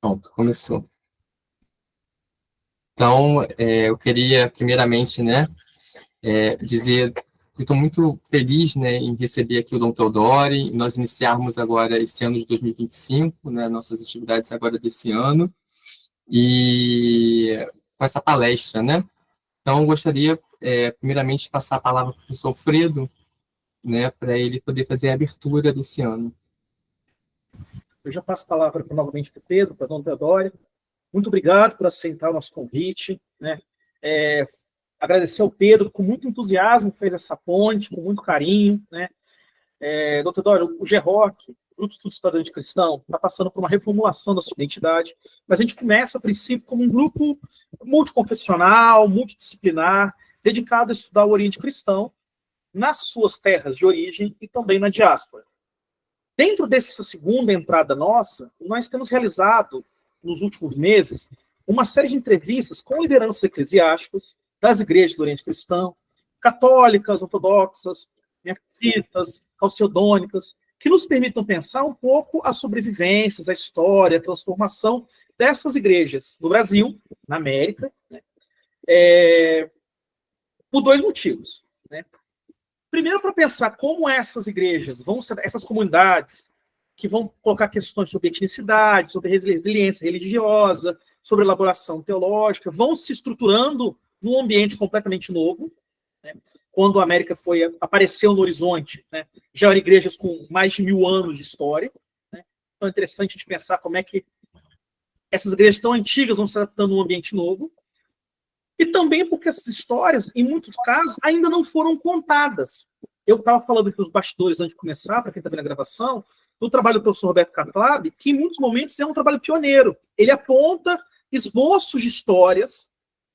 Pronto, começou. Então, eu queria, primeiramente, né, dizer que estou muito feliz, né, em receber aqui o Dom Teodori, nós iniciarmos agora esse ano de 2025, né, nossas atividades agora desse ano, e com essa palestra, né. Então, eu gostaria, primeiramente, de passar a palavra para o professor Alfredo, né, para ele poder fazer a abertura desse ano. Eu já passo a palavra novamente para o Pedro, para o Dom Teodori. Muito obrigado por aceitar o nosso convite, né? Agradecer ao Pedro, com muito entusiasmo, fez essa ponte, com muito carinho, né? Dom Teodoro, o GEROC, Grupo de Estudos Estudante Cristão, está passando por uma reformulação da sua identidade, mas a gente começa, a princípio, como um grupo multiconfessional, multidisciplinar, dedicado a estudar o Oriente Cristão nas suas terras de origem e também na diáspora. Dentro dessa segunda entrada nossa, nós temos realizado, nos últimos meses, uma série de entrevistas com lideranças eclesiásticas das igrejas do Oriente Cristão, católicas, ortodoxas, neofisitas, calcedônicas, que nos permitam pensar um pouco as sobrevivências, a história, a transformação dessas igrejas no Brasil, na América, né? Por dois motivos, né? Primeiro, para pensar como essas igrejas vão ser, essas comunidades que vão colocar questões sobre etnicidade, sobre resiliência religiosa, sobre elaboração teológica, vão se estruturando num ambiente completamente novo, né? Quando a América apareceu no horizonte, né, já eram igrejas com mais de 1000 anos de história, né? Então é interessante a gente pensar como é que essas igrejas tão antigas vão se adaptando num ambiente novo. E também porque essas histórias, em muitos casos, ainda não foram contadas. Eu estava falando aqui nos bastidores, antes de começar, para quem está vendo a gravação, do trabalho do professor Roberto Catlab, que em muitos momentos é um trabalho pioneiro. Ele aponta esboços de histórias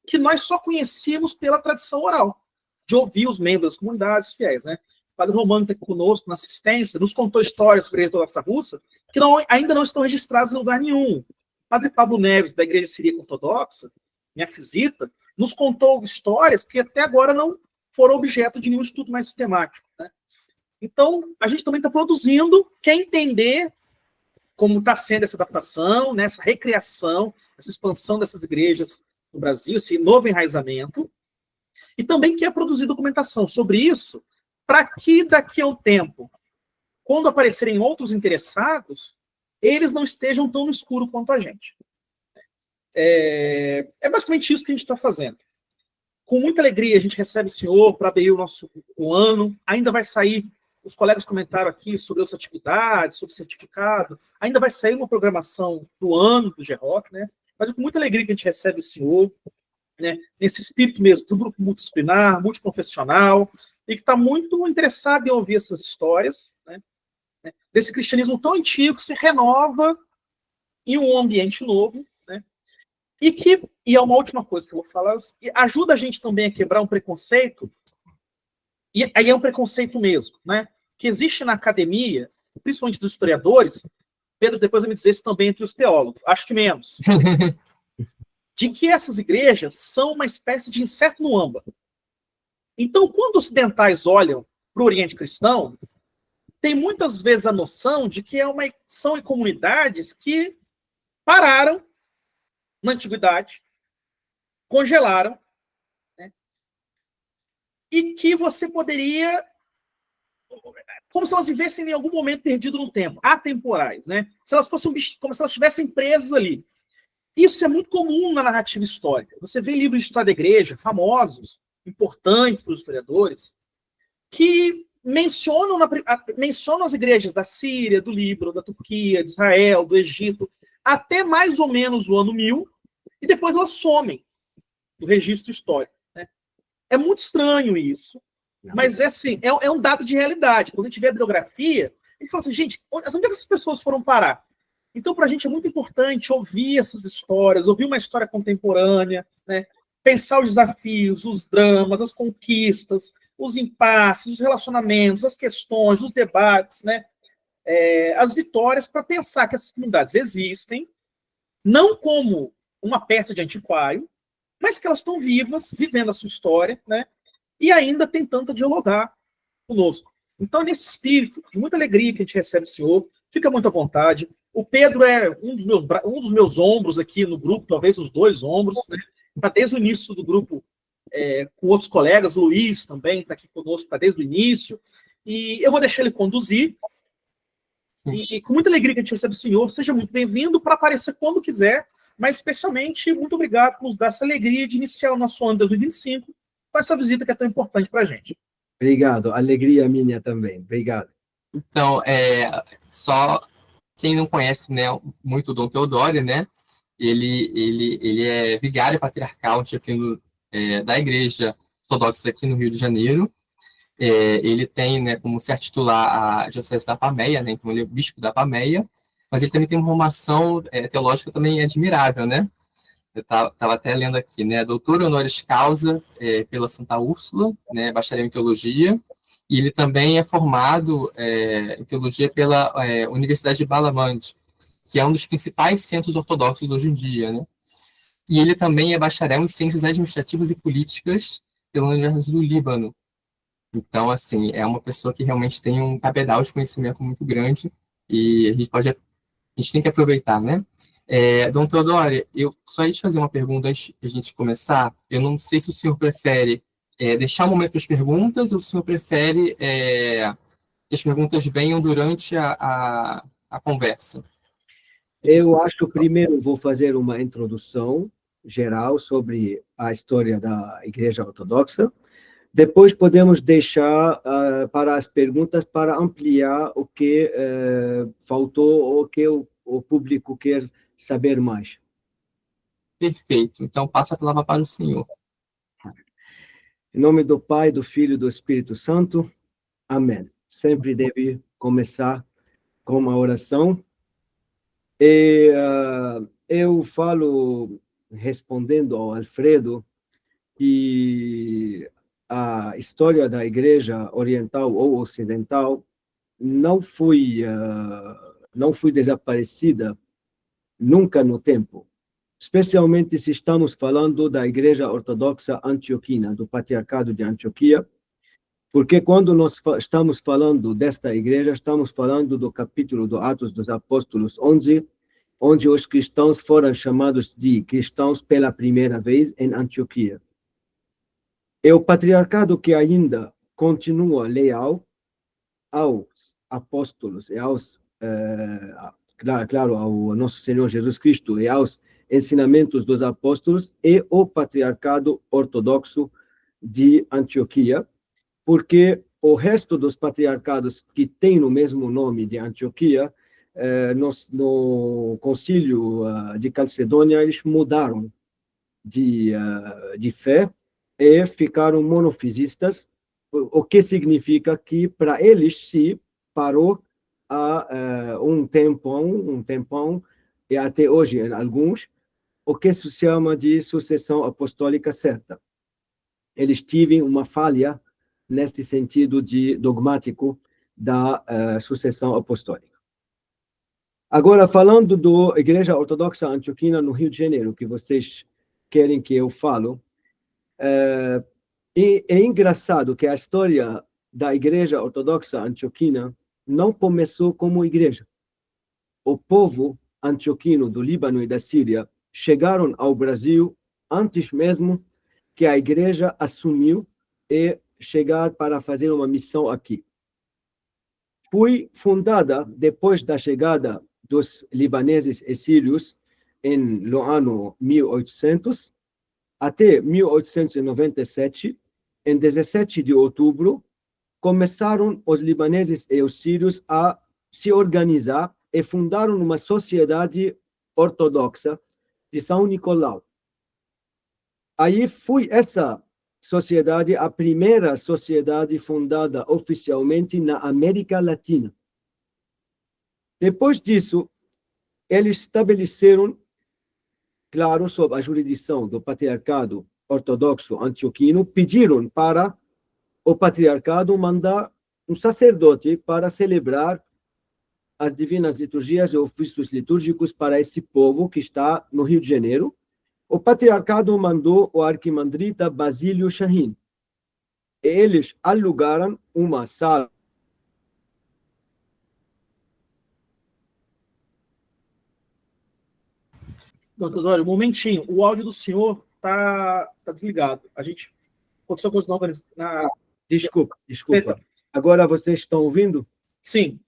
que nós só conhecíamos pela tradição oral, de ouvir os membros das comunidades fiéis, né? O padre Romano está aqui conosco na assistência, nos contou histórias sobre a Igreja Ortodoxa Russa que ainda não estão registradas em lugar nenhum. O padre Pablo Neves, da Igreja Siríaca Ortodoxa, minha visita, nos contou histórias que até agora não foram objeto de nenhum estudo mais sistemático, né? Então, a gente também está produzindo, quer entender como está sendo essa adaptação, né, essa recriação, essa expansão dessas igrejas no Brasil, esse novo enraizamento, e também quer produzir documentação sobre isso, para que daqui a um tempo, quando aparecerem outros interessados, eles não estejam tão no escuro quanto a gente. É basicamente isso que a gente está fazendo. Com muita alegria a gente recebe o senhor para abrir o ano. Ainda vai sair, os colegas comentaram aqui sobre outras atividades, sobre certificado. Ainda vai sair uma programação do ano do GEROC, né? Mas é com muita alegria que a gente recebe o senhor, né? Nesse espírito mesmo de um grupo multidisciplinar, multiconfessional, e que está muito interessado em ouvir essas histórias, né? Desse cristianismo tão antigo que se renova em um ambiente novo. E é uma última coisa que eu vou falar, ajuda a gente também a quebrar um preconceito, e aí é um preconceito mesmo, né? Que existe na academia, principalmente dos historiadores, Pedro depois vai me dizer isso também entre os teólogos, acho que menos, de que essas igrejas são uma espécie de inseto no âmbar. Então, quando os ocidentais olham para o Oriente Cristão, tem muitas vezes a noção de que são comunidades que pararam na antiguidade, congelaram, né? E que você poderia, como se elas vivessem em algum momento perdido no tempo, atemporais, né? Se elas fossem como se elas estivessem presas ali. Isso é muito comum na narrativa histórica. Você vê livros de história da igreja, famosos, importantes para os historiadores, que mencionam as igrejas da Síria, do Líbano, da Turquia, de Israel, do Egito, até mais ou menos o ano 1000, e depois elas somem do registro histórico, né? É muito estranho isso, mas assim, é um dado de realidade. Quando a gente vê a bibliografia, a gente fala assim, gente, onde é que essas pessoas foram parar? Então, para a gente é muito importante ouvir essas histórias, ouvir uma história contemporânea, né? Pensar os desafios, os dramas, as conquistas, os impasses, os relacionamentos, as questões, os debates, né? As vitórias, para pensar que essas comunidades existem, não como uma peça de antiquário, mas que elas estão vivas, vivendo a sua história, né? E ainda tentando dialogar conosco. Então, nesse espírito, de muita alegria que a gente recebe o senhor, fica muito à vontade. O Pedro é um dos meus ombros aqui no grupo, talvez os dois ombros, né? Está desde o início do grupo com outros colegas, o Luiz também está aqui conosco, está desde o início. E eu vou deixar ele conduzir. Sim. E com muita alegria que a gente recebe o senhor, seja muito bem-vindo para aparecer quando quiser, mas especialmente muito obrigado por nos dar essa alegria de iniciar o nosso ano de 2025 com essa visita que é tão importante para a gente. Obrigado, alegria minha também, obrigado. Então, só quem não conhece, né, muito o Dom Teodoro, né, ele é vigário patriarcal antioquino da Igreja Ortodoxa aqui no Rio de Janeiro. Ele tem, né, como se titular a Diocese da Pameia, né, então ele é bispo da Pameia, mas ele também tem uma formação teológica também admirável, né? Eu estava até lendo aqui, né? Doutor honoris causa pela Santa Úrsula, né? Bacharel em teologia, e ele também é formado em teologia pela Universidade de Balamand, que é um dos principais centros ortodoxos hoje em dia, né? E ele também é bacharel em ciências administrativas e políticas pela Universidade do Líbano. Então, assim, é uma pessoa que realmente tem um cabedal de conhecimento muito grande e a gente tem que aproveitar, né? Dom Teodoro, eu só ia te fazer uma pergunta antes de a gente começar. Eu não sei se o senhor prefere deixar um momento para as perguntas ou se o senhor prefere que as perguntas venham durante a conversa. Eu acho que primeiro vou fazer uma introdução geral sobre a história da Igreja Ortodoxa. Depois podemos deixar para as perguntas para ampliar o que faltou ou o que o público quer saber mais. Perfeito. Então, passa a palavra para o senhor. Em nome do Pai, do Filho e do Espírito Santo. Amém. Sempre deve começar com uma oração. E eu falo, respondendo ao Alfredo, que a história da Igreja Oriental ou Ocidental não foi desaparecida nunca no tempo, especialmente se estamos falando da Igreja Ortodoxa Antioquina, do Patriarcado de Antioquia, porque quando nós estamos falando desta igreja, estamos falando do capítulo do Atos dos Apóstolos 11, onde os cristãos foram chamados de cristãos pela primeira vez em Antioquia. É o patriarcado que ainda continua leal aos apóstolos e claro, ao nosso Senhor Jesus Cristo e aos ensinamentos dos apóstolos, e o patriarcado ortodoxo de Antioquia, porque o resto dos patriarcados que têm o mesmo nome de Antioquia, no concílio de Calcedônia, eles mudaram de fé e ficaram monofisistas, o que significa que para eles se parou há um tempão, e até hoje em alguns, o que se chama de sucessão apostólica certa. Eles tiveram uma falha nesse sentido de dogmático da sucessão apostólica. Agora, falando da Igreja Ortodoxa Antioquina no Rio de Janeiro, que vocês querem que eu falo, é engraçado que a história da Igreja Ortodoxa Antioquina não começou como igreja. O povo antioquino do Líbano e da Síria chegaram ao Brasil antes mesmo que a igreja assumiu e chegar para fazer uma missão aqui. Foi fundada depois da chegada dos libaneses e sírios no ano 1800, até 1897, em 17 de outubro, começaram os libaneses e os sírios a se organizar e fundaram uma sociedade ortodoxa de São Nicolau. Aí foi essa sociedade a primeira sociedade fundada oficialmente na América Latina. Depois disso, eles estabeleceram, claro, sob a jurisdição do patriarcado ortodoxo antioquino, pediram para o patriarcado mandar um sacerdote para celebrar as divinas liturgias e ofícios litúrgicos para esse povo que está no Rio de Janeiro. O patriarcado mandou o arquimandrita Basílio Shahin. Eles alugaram uma sala Teodoro, um momentinho. O áudio do senhor tá desligado. A gente aconteceu coisa na. Desculpa. Agora vocês estão ouvindo? Sim.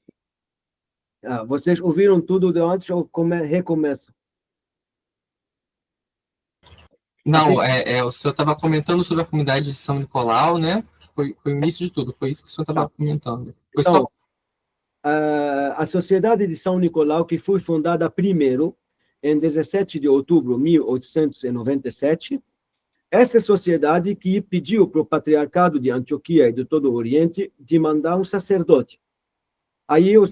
Vocês ouviram tudo de antes ou recomeço? Não, o senhor estava comentando sobre a comunidade de São Nicolau, né? Foi o início de tudo, foi isso que o senhor estava comentando. Então, a Sociedade de São Nicolau, que foi fundada primeiro em 17 de outubro de 1897, essa sociedade que pediu para o Patriarcado de Antioquia e de todo o Oriente de mandar um sacerdote. Aí o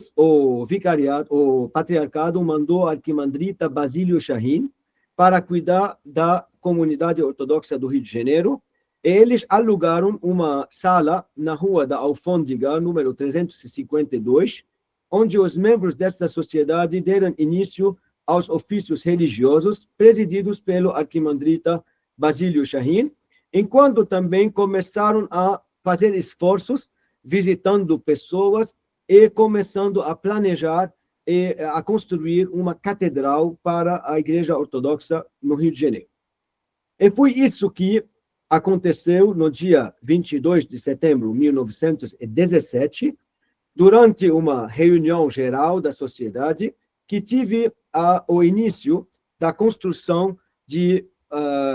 Patriarcado mandou a arquimandrita Basílio Shahin para cuidar da comunidade ortodoxa do Rio de Janeiro. Eles alugaram uma sala na Rua da Alfândega, número 352, onde os membros dessa sociedade deram início aos ofícios religiosos, presididos pelo arquimandrita Basílio Shahin, enquanto também começaram a fazer esforços, visitando pessoas e começando a planejar e a construir uma catedral para a Igreja Ortodoxa no Rio de Janeiro. E foi isso que aconteceu no dia 22 de setembro de 1917, durante uma reunião geral da sociedade, que tive o início da construção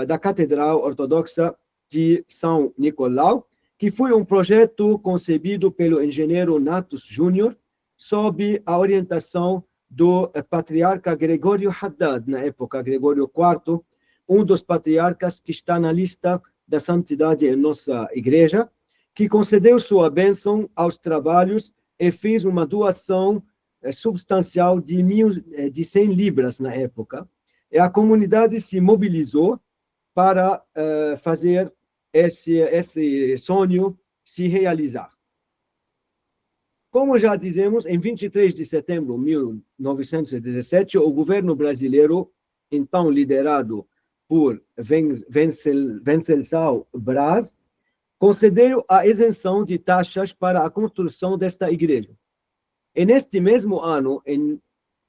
da Catedral Ortodoxa de São Nicolau, que foi um projeto concebido pelo engenheiro Natus Júnior, sob a orientação do patriarca Gregório Haddad, na época, Gregório IV, um dos patriarcas que está na lista da santidade em nossa igreja, que concedeu sua bênção aos trabalhos e fez uma doação substancial de 100 libras na época. E a comunidade se mobilizou para fazer esse sonho se realizar. Como já dizemos, em 23 de setembro de 1917, o governo brasileiro, então liderado por Venceslau Braz, concedeu a isenção de taxas para a construção desta igreja. E neste mesmo ano, em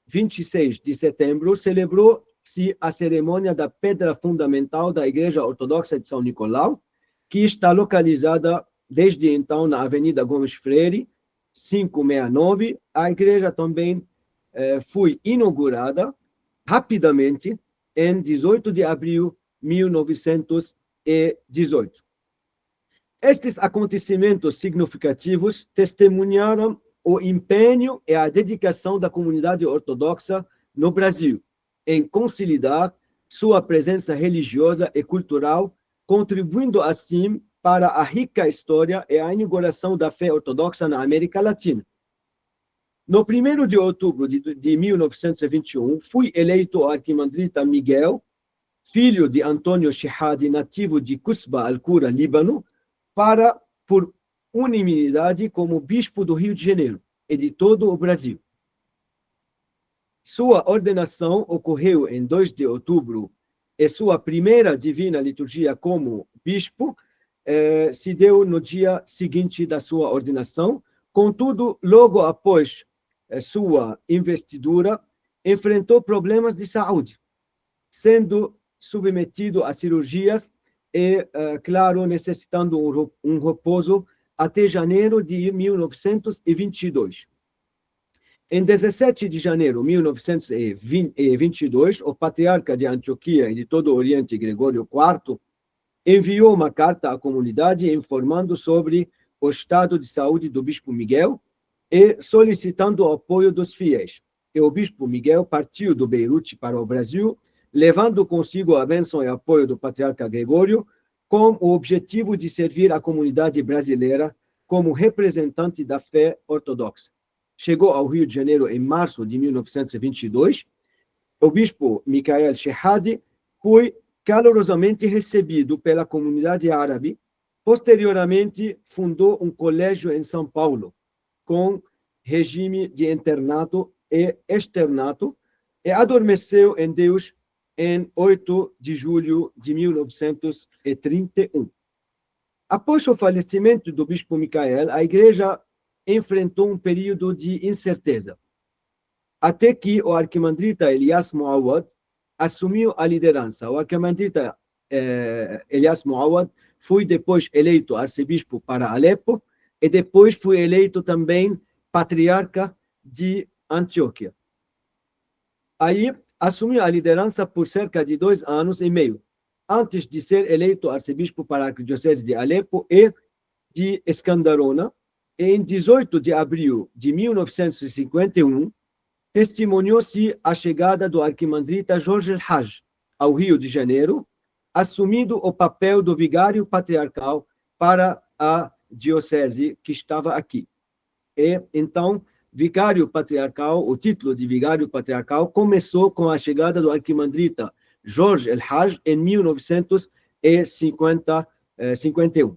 26 de setembro, celebrou-se a cerimônia da pedra fundamental da Igreja Ortodoxa de São Nicolau, que está localizada desde então na Avenida Gomes Freire, 569. A igreja também foi inaugurada rapidamente em 18 de abril de 1918. Estes acontecimentos significativos testemunharam o empenho e a dedicação da comunidade ortodoxa no Brasil em consolidar sua presença religiosa e cultural, contribuindo assim para a rica história e a inauguração da fé ortodoxa na América Latina. No 1º de outubro de 1921, fui eleito arquimandrita Miguel, filho de Antônio Shihadi, nativo de Cusba, Al-Qura, Líbano, por unanimidade como bispo do Rio de Janeiro e de todo o Brasil. Sua ordenação ocorreu em 2 de outubro e sua primeira divina liturgia como bispo se deu no dia seguinte da sua ordenação. Contudo, logo após sua investidura, enfrentou problemas de saúde, sendo submetido a cirurgias e, claro, necessitando um repouso até janeiro de 1922. Em 17 de janeiro de 1922, o patriarca de Antioquia e de todo o Oriente, Gregório IV, enviou uma carta à comunidade informando sobre o estado de saúde do bispo Miguel e solicitando o apoio dos fiéis. E o bispo Miguel partiu do Beirute para o Brasil, levando consigo a bênção e apoio do patriarca Gregório, com o objetivo de servir a comunidade brasileira como representante da fé ortodoxa. Chegou ao Rio de Janeiro em março de 1922. O bispo Michael Shehadi foi calorosamente recebido pela comunidade árabe. Posteriormente, fundou um colégio em São Paulo, com regime de internato e externato, e adormeceu em Deus em 8 de julho de 1931. Após o falecimento do bispo Michael, a igreja enfrentou um período de incerteza, até que o arquimandrita Elias Moawad assumiu a liderança. O arquimandrita Elias Muawad foi depois eleito arcebispo para Alepo e depois foi eleito também patriarca de Antioquia. Aí assumiu a liderança por cerca de 2 anos e meio, antes de ser eleito arcebispo para a arquidiocese de Alepo e de Escandarona. Em 18 de abril de 1951, testemunhou-se a chegada do arquimandrita Jorge El Haj ao Rio de Janeiro, assumindo o papel do vigário patriarcal para a diocese que estava aqui. E então, vicário patriarcal, o título de vigário patriarcal começou com a chegada do arquimandrita Jorge El Haj em 1951.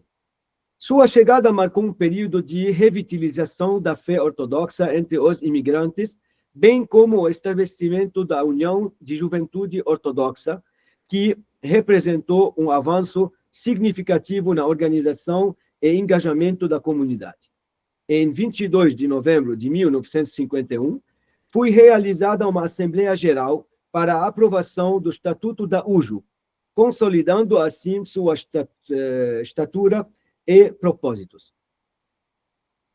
Sua chegada marcou um período de revitalização da fé ortodoxa entre os imigrantes, bem como o estabelecimento da União de Juventude Ortodoxa, que representou um avanço significativo na organização e engajamento da comunidade. Em 22 de novembro de 1951, foi realizada uma Assembleia Geral para a aprovação do Estatuto da UJU, consolidando assim sua estatura e propósitos.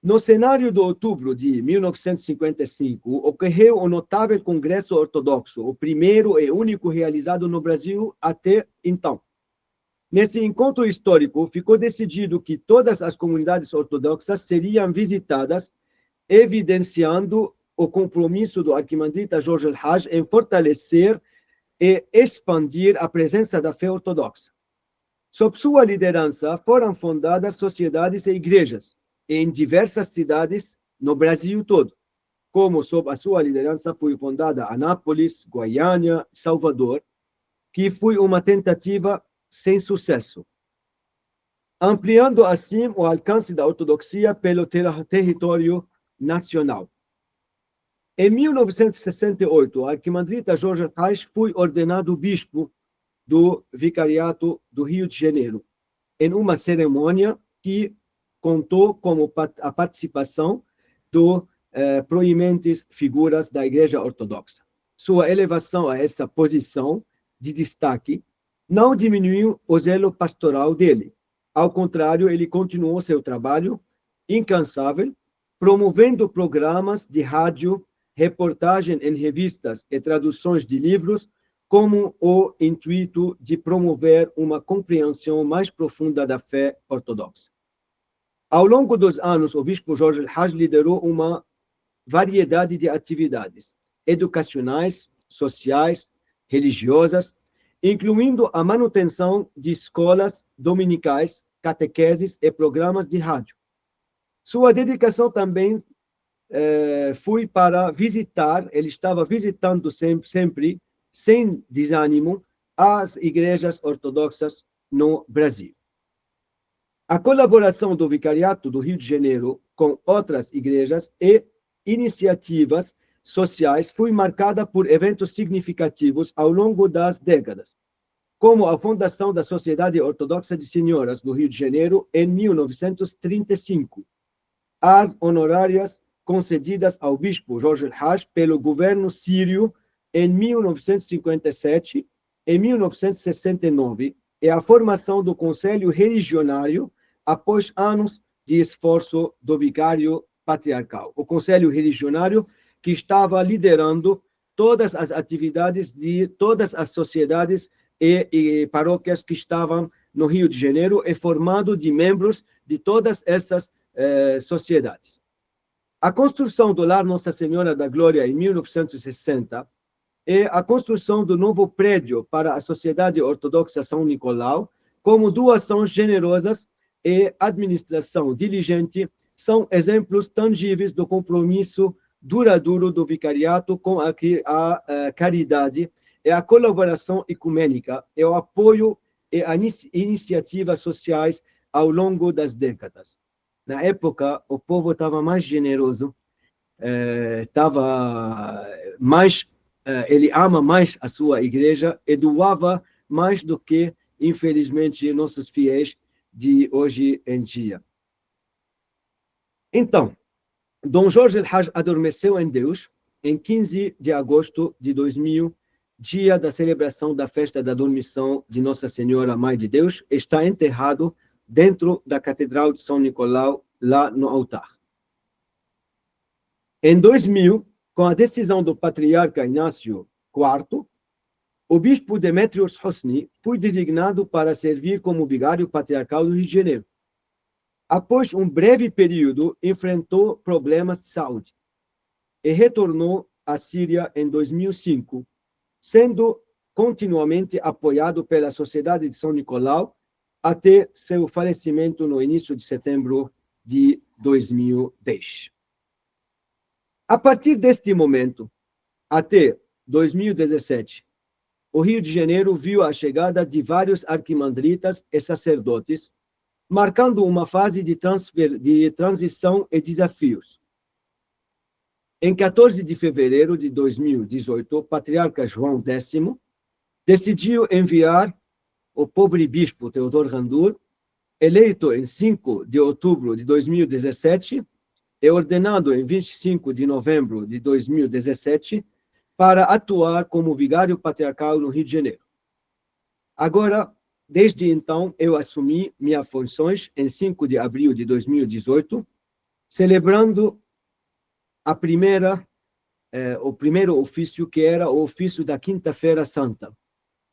No cenário de outubro de 1955, ocorreu o notável Congresso Ortodoxo, o primeiro e único realizado no Brasil até então. Nesse encontro histórico, ficou decidido que todas as comunidades ortodoxas seriam visitadas, evidenciando o compromisso do arquimandrita Jorge El Haj em fortalecer e expandir a presença da fé ortodoxa. Sob sua liderança, foram fundadas sociedades e igrejas em diversas cidades no Brasil todo, como sob a sua liderança foi fundada Anápolis, Goiânia, Salvador, que foi uma tentativa sem sucesso, ampliando assim o alcance da ortodoxia pelo território nacional. Em 1968, o arquimandrita Jorge Haj foi ordenado bispo do Vicariato do Rio de Janeiro, em uma cerimônia que contou com a participação de proeminentes figuras da Igreja Ortodoxa. Sua elevação a essa posição de destaque não diminuiu o zelo pastoral dele. Ao contrário, ele continuou seu trabalho incansável, promovendo programas de rádio, reportagem em revistas e traduções de livros, como o intuito de promover uma compreensão mais profunda da fé ortodoxa. Ao longo dos anos, o bispo Jorge El Haj liderou uma variedade de atividades educacionais, sociais, religiosas, incluindo a manutenção de escolas dominicais, catequeses e programas de rádio. Sua dedicação também foi para visitar, ele estava visitando sempre sem desânimo, as igrejas ortodoxas no Brasil. A colaboração do Vicariato do Rio de Janeiro com outras igrejas e iniciativas sociais foi marcada por eventos significativos ao longo das décadas, como a fundação da Sociedade Ortodoxa de Senhoras do Rio de Janeiro em 1935, as honorárias concedidas ao bispo Jorge El Haj pelo governo sírio em 1957 e 1969 e a formação do Conselho Religionário após anos de esforço do vicário patriarcal. O Conselho Religionário que estava liderando todas as atividades de todas as sociedades e paróquias que estavam no Rio de Janeiro e formado de membros de todas essas sociedades. A construção do Lar Nossa Senhora da Glória em 1960 e a construção do novo prédio para a Sociedade Ortodoxa São Nicolau, como doações generosas e administração diligente, são exemplos tangíveis do compromisso duradouro do vicariato com a caridade e a colaboração ecumênica e o apoio e as iniciativas sociais ao longo das décadas. Na época, o povo estava mais generoso, ele ama mais a sua igreja e doava mais do que, infelizmente, nossos fiéis de hoje em dia. Então, Dom Jorge El Haj adormeceu em Deus em 15 de agosto de 2000 dia da celebração da festa da dormição de Nossa Senhora Mãe de Deus, está enterrado dentro da Catedral de São Nicolau, lá no altar. Em 2000, com a decisão do patriarca Inácio IV, o bispo Demetrios Hosni foi designado para servir como vigário patriarcal do Rio de Janeiro. Após um breve período, enfrentou problemas de saúde e retornou à Síria em 2005, sendo continuamente apoiado pela Sociedade de São Nicolau até seu falecimento no início de setembro de 2010. A partir deste momento, até 2017, o Rio de Janeiro viu a chegada de vários arquimandritas e sacerdotes, marcando uma fase de transição e desafios. Em 14 de fevereiro de 2018, o patriarca João X decidiu enviar o pobre bispo Teodor Randur, eleito em 5 de outubro de 2017 e ordenado em 25 de novembro de 2017, para atuar como vigário patriarcal no Rio de Janeiro. Agora, desde então, eu assumi minhas funções em 5 de abril de 2018, celebrando o primeiro ofício, que era o ofício da Quinta-feira Santa,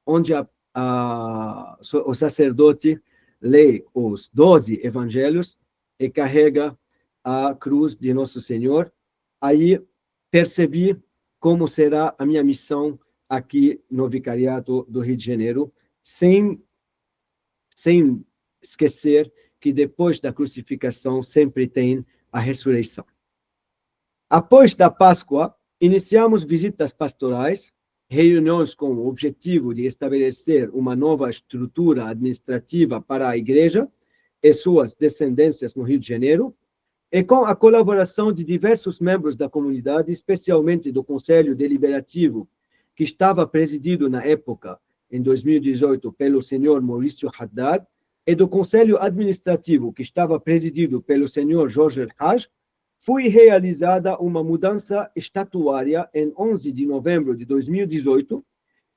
onde o sacerdote lê os 12 evangelhos e carrega a cruz de Nosso Senhor. Aí percebi como será a minha missão aqui no Vicariato do Rio de Janeiro, sem esquecer que depois da crucificação sempre tem a ressurreição. Após da Páscoa, iniciamos visitas pastorais, reuniões com o objetivo de estabelecer uma nova estrutura administrativa para a Igreja e suas descendências no Rio de Janeiro, e com a colaboração de diversos membros da comunidade, especialmente do Conselho Deliberativo, que estava presidido na época, em 2018, pelo senhor Maurício Haddad, e do Conselho Administrativo, que estava presidido pelo senhor Jorge El-Haj, foi realizada uma mudança estatuária em 11 de novembro de 2018,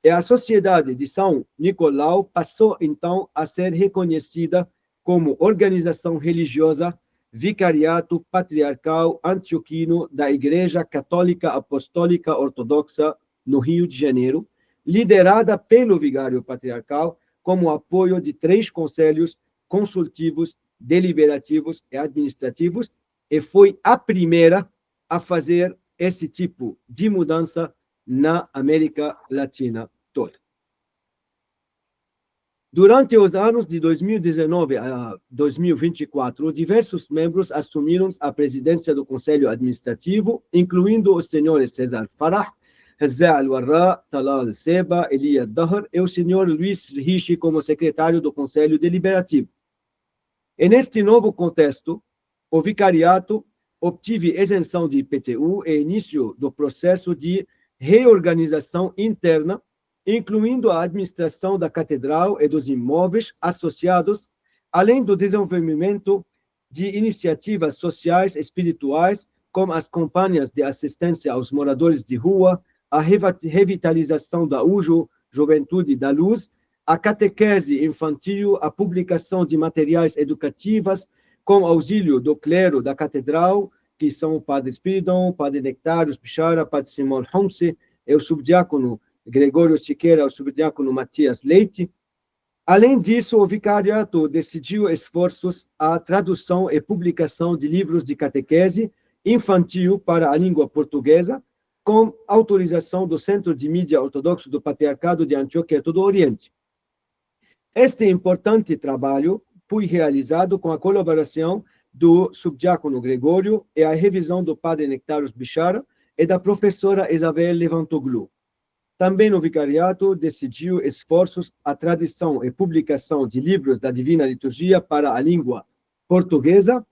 e a Sociedade de São Nicolau passou, então, a ser reconhecida como organização religiosa Vicariato Patriarcal Antioquino da Igreja Católica Apostólica Ortodoxa no Rio de Janeiro, liderada pelo Vigário Patriarcal, como apoio de 3 conselhos consultivos, deliberativos e administrativos, e foi a primeira a fazer esse tipo de mudança na América Latina toda. Durante os anos de 2019 a 2024, diversos membros assumiram a presidência do Conselho Administrativo, incluindo os senhores César Farah, Zé Al-Warra, Talal Seba, Elia Dahr e o senhor Luiz Rishi como secretário do Conselho Deliberativo. E neste novo contexto, o vicariato obteve isenção de IPTU e início do processo de reorganização interna, incluindo a administração da catedral e dos imóveis associados, além do desenvolvimento de iniciativas sociais e espirituais, como as campanhas de assistência aos moradores de rua, a revitalização da UJO, Juventude da Luz, a catequese infantil, a publicação de materiais educativos, com auxílio do clero da catedral, que são o padre Spiridon, o padre Nectários Bichara, o padre Simão Homse e o subdiácono Gregório Siqueira, o subdiácono Matias Leite. Além disso, o vicariato decidiu esforços à tradução e publicação de livros de catequese infantil para a língua portuguesa, com autorização do Centro de Mídia Ortodoxo do Patriarcado de Antioquia e todo o Oriente. Este importante trabalho foi realizado com a colaboração do subdiácono Gregório e a revisão do padre Nectários Bichara e da professora Isabel Levantoglu. Também o vicariato decidiu esforços à tradução e publicação de livros da Divina Liturgia para a língua portuguesa.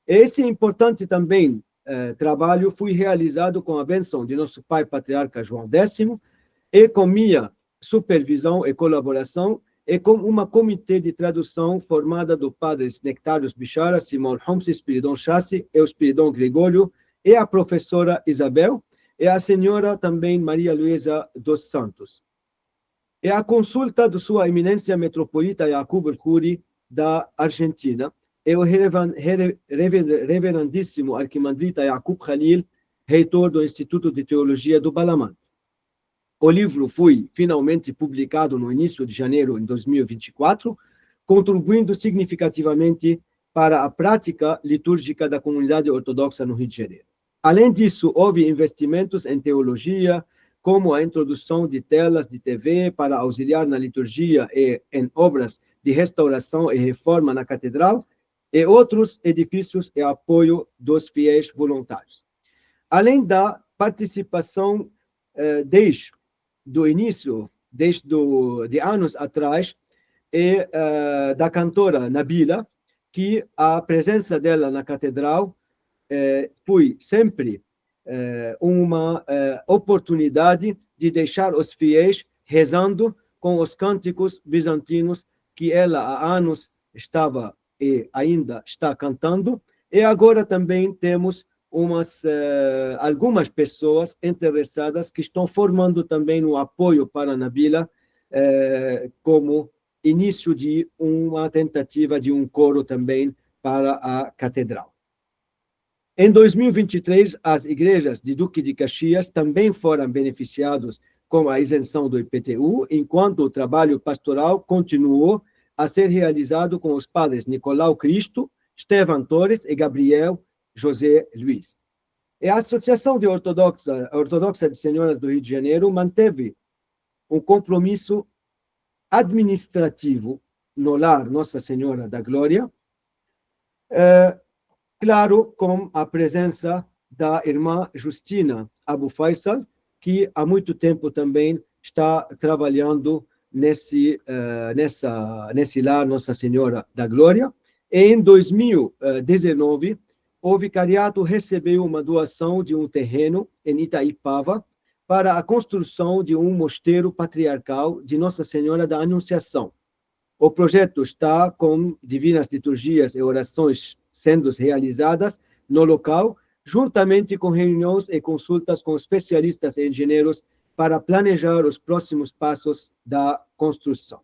Esse importante também trabalho foi realizado com a bênção de nosso pai patriarca João X e com minha supervisão e colaboração e com uma comitê de tradução formada do padres Nectários Bichara, Simão Homse, Spiridon Chassi e o Spiridon Gregório e a professora Isabel, e a senhora também Maria Luísa dos Santos. E a consulta de sua eminência metropolita Jacob el-Khoury da Argentina e o reverendíssimo arquimandrita Jacob Khalil, reitor do Instituto de Teologia do Balamant. O livro foi finalmente publicado no início de janeiro de 2024, contribuindo significativamente para a prática litúrgica da comunidade ortodoxa no Rio de Janeiro. Além disso, houve investimentos em teologia, como a introdução de telas de TV para auxiliar na liturgia e em obras de restauração e reforma na catedral, e outros edifícios e apoio dos fiéis voluntários. Além da participação desde do início, de anos atrás, e da cantora Nabila, que a presença dela na catedral foi sempre uma oportunidade de deixar os fiéis rezando com os cânticos bizantinos que ela há anos estava e ainda está cantando, e agora também temos algumas pessoas interessadas que estão formando também um apoio para a Nabila, como início de uma tentativa de um coro também para a catedral. Em 2023, as igrejas de Duque de Caxias também foram beneficiadas com a isenção do IPTU, enquanto o trabalho pastoral continuou a ser realizado com os padres Nicolau Cristo, Estevam Torres e Gabriel José Luiz. E a Associação de Ortodoxa de Senhoras do Rio de Janeiro manteve um compromisso administrativo no lar Nossa Senhora da Glória, claro, com a presença da irmã Justina Abu Faisal, que há muito tempo também está trabalhando nesse lar Nossa Senhora da Glória. E em 2019, o vicariato recebeu uma doação de um terreno em Itaipava para a construção de um mosteiro patriarcal de Nossa Senhora da Anunciação. O projeto está com divinas liturgias e orações sendo realizadas no local, juntamente com reuniões e consultas com especialistas e engenheiros para planejar os próximos passos da construção.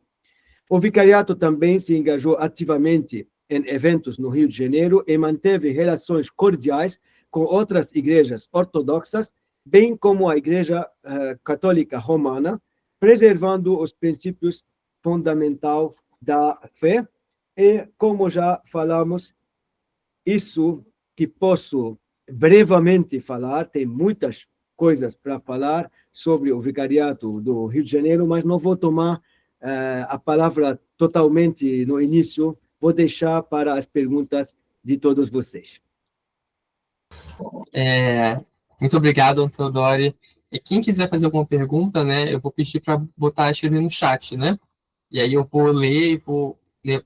O vicariato também se engajou ativamente em eventos no Rio de Janeiro e manteve relações cordiais com outras igrejas ortodoxas, bem como a Igreja Católica Romana, preservando os princípios fundamentais da fé. E, como já falamos, isso que posso brevemente falar, tem muitas coisas para falar sobre o vicariato do Rio de Janeiro, mas não vou tomar a palavra totalmente no início, vou deixar para as perguntas de todos vocês. Muito obrigado, Teodori. E quem quiser fazer alguma pergunta, né, eu vou pedir para escrever no chat, né? E aí eu vou ler e vou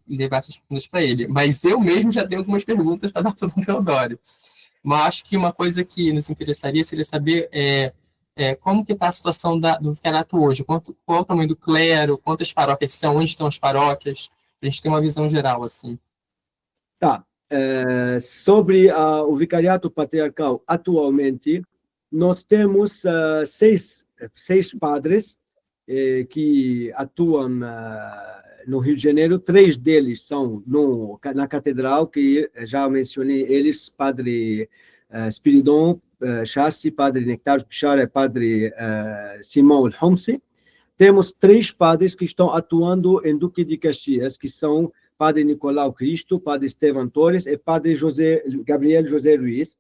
levar essas perguntas para ele. Mas eu mesmo já tenho algumas perguntas para dar para o Teodori. Mas acho que uma coisa que nos interessaria seria saber como que está a situação do vicariato hoje, qual é o tamanho do clero, quantas paróquias são, onde estão as paróquias, para a gente ter uma visão geral, assim. Tá. Sobre o vicariato patriarcal, atualmente, nós temos seis padres que atuam no Rio de Janeiro. 3 deles são na catedral, que já mencionei eles, Padre Spiridon Chassi, Padre Nectar Pichara e Padre Simão El-Homsi. Temos 3 padres que estão atuando em Duque de Caxias, que são Padre Nicolau Cristo, Padre Estevam Torres e Padre Gabriel José Luiz.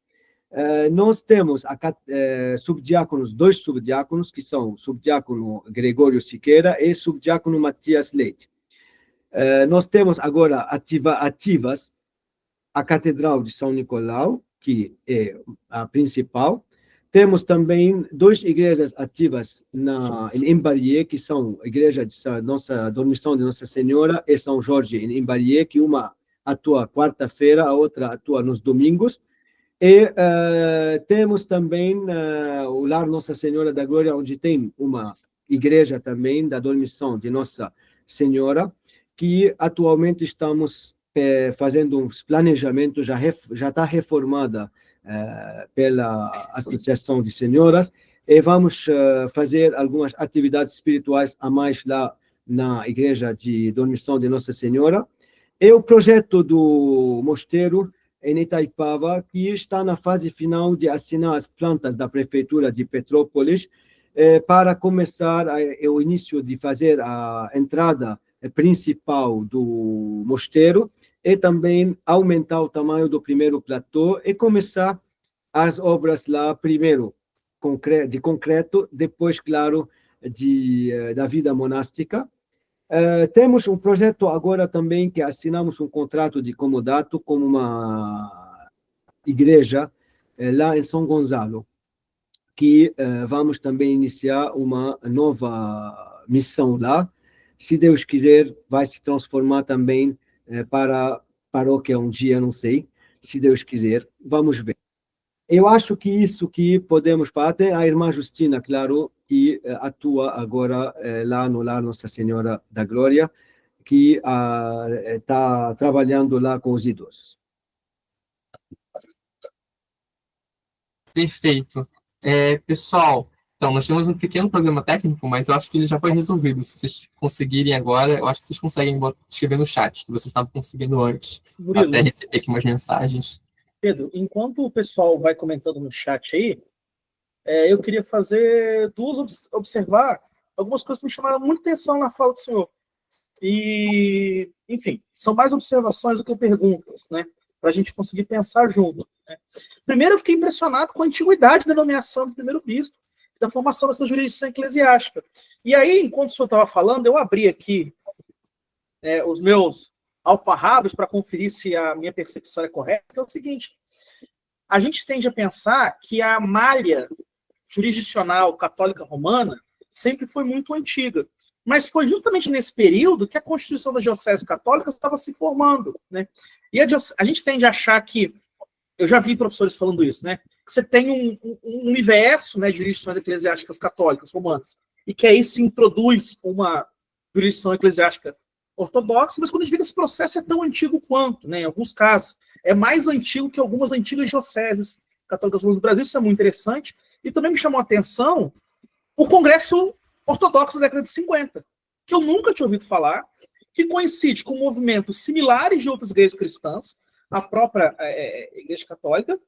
Nós temos subdiáconos, 2 subdiáconos, que são subdiácono Gregório Siqueira e subdiácono Matias Leite. Nós temos agora ativas a Catedral de São Nicolau, que é a principal. Temos também 2 igrejas ativas em Imbarie, que são a igreja de Dormição de Nossa Senhora e São Jorge em Imbarie, que uma atua quarta-feira, a outra atua nos domingos. E temos também o Lar Nossa Senhora da Glória, onde tem uma igreja também da Dormição de Nossa Senhora, que atualmente estamos fazendo um planejamento, já está reformada pela Associação de Senhoras, e vamos fazer algumas atividades espirituais a mais lá na Igreja de Dormição de Nossa Senhora. E o projeto do mosteiro em Itaipava, que está na fase final de assinar as plantas da Prefeitura de Petrópolis, para começar o início de fazer a entrada principal do mosteiro e também aumentar o tamanho do primeiro platô e começar as obras lá primeiro de concreto, depois, claro, da vida monástica. Temos um projeto agora também que assinamos um contrato de comodato com uma igreja lá em São Gonçalo, que vamos também iniciar uma nova missão lá. Se Deus quiser, vai se transformar também para paróquia um dia, não sei. Se Deus quiser, vamos ver. Eu acho que isso que podemos fazer, até a irmã Justina, claro, que atua agora lá no Lar Nossa Senhora da Glória, que está trabalhando lá com os idosos. Perfeito. Pessoal, então, nós temos um pequeno problema técnico, mas eu acho que ele já foi resolvido. Se vocês conseguirem agora, eu acho que vocês conseguem escrever no chat, que vocês estavam conseguindo antes. Murilo, até receber aqui umas mensagens. Pedro, enquanto o pessoal vai comentando no chat aí, eu queria observar algumas coisas que me chamaram muita atenção na fala do senhor. E, enfim, são mais observações do que perguntas, né? Para a gente conseguir pensar junto. Né? Primeiro, eu fiquei impressionado com a antiguidade da nomeação do primeiro bispo, da formação dessa jurisdição eclesiástica. E aí, enquanto o senhor estava falando, eu abri aqui os meus alfarrábios para conferir se a minha percepção é correta, que é o seguinte: a gente tende a pensar que a malha jurisdicional católica romana sempre foi muito antiga, mas foi justamente nesse período que a Constituição da Diocese Católica estava se formando, né? E a gente tende a achar que, eu já vi professores falando isso, né? Que você tem um universo, né, de jurisdições eclesiásticas católicas romanas, e que aí se introduz uma jurisdição eclesiástica ortodoxa, mas quando a gente vê que esse processo é tão antigo quanto, né, em alguns casos, é mais antigo que algumas antigas dioceses católicas do Brasil. Isso é muito interessante. E também me chamou a atenção o Congresso Ortodoxo da década de 50, que eu nunca tinha ouvido falar, que coincide com movimentos similares de outras igrejas cristãs, a própria Igreja Católica,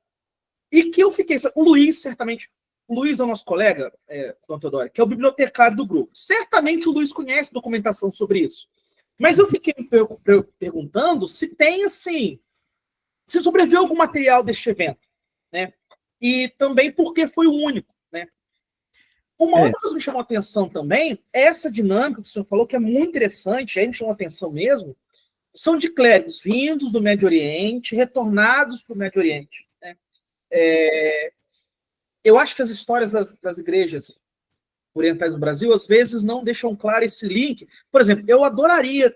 e que eu fiquei... O Luiz, certamente... O Luiz é o nosso colega, Dom Teodoro, que é o bibliotecário do grupo. Certamente o Luiz conhece documentação sobre isso. Mas eu fiquei me perguntando se tem, assim, se sobreviveu algum material deste evento, né? E também porque foi o único, né? Uma outra coisa que me chamou a atenção também é essa dinâmica que o senhor falou, que é muito interessante, aí me chamou a atenção mesmo, são de clérigos vindos do Médio Oriente, retornados para o Médio Oriente, né? Eu acho que as histórias das igrejas orientais do Brasil, às vezes, não deixam claro esse link. Por exemplo, eu adoraria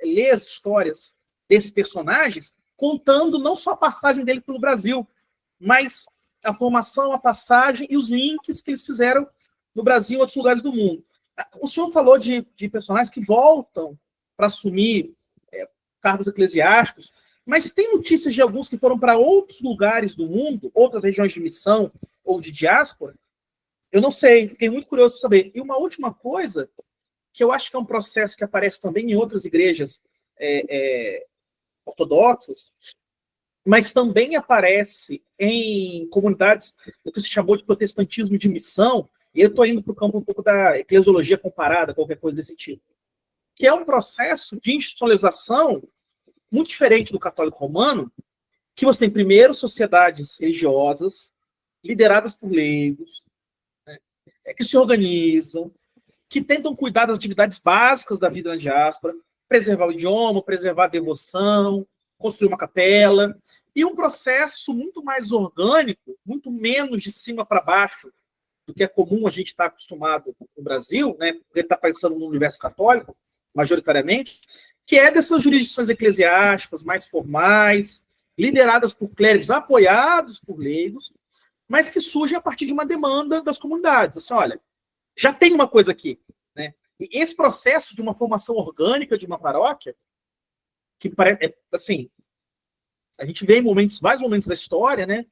ler as histórias desses personagens, contando não só a passagem deles pelo Brasil, mas a formação, a passagem e os links que eles fizeram no Brasil e em outros lugares do mundo. O senhor falou de personagens que voltam para assumir cargos eclesiásticos, mas tem notícias de alguns que foram para outros lugares do mundo, outras regiões de missão ou de diáspora? Eu não sei, fiquei muito curioso para saber. E uma última coisa, que eu acho que é um processo que aparece também em outras igrejas ortodoxas, mas também aparece em comunidades do que se chamou de protestantismo de missão, e eu estou indo para o campo um pouco da eclesiologia comparada, qualquer coisa desse tipo, que é um processo de institucionalização muito diferente do católico romano, que você tem primeiro sociedades religiosas, lideradas por leigos, que se organizam, que tentam cuidar das atividades básicas da vida na diáspora, preservar o idioma, preservar a devoção, construir uma capela, e um processo muito mais orgânico, muito menos de cima para baixo do que é comum a gente estar acostumado no Brasil, né, porque está pensando no universo católico, majoritariamente, que é dessas jurisdições eclesiásticas mais formais, lideradas por clérigos, apoiados por leigos, mas que surge a partir de uma demanda das comunidades. Assim, olha, já tem uma coisa aqui, né? E esse processo de uma formação orgânica de uma paróquia, que parece, assim, a gente vê em vários momentos da história, né?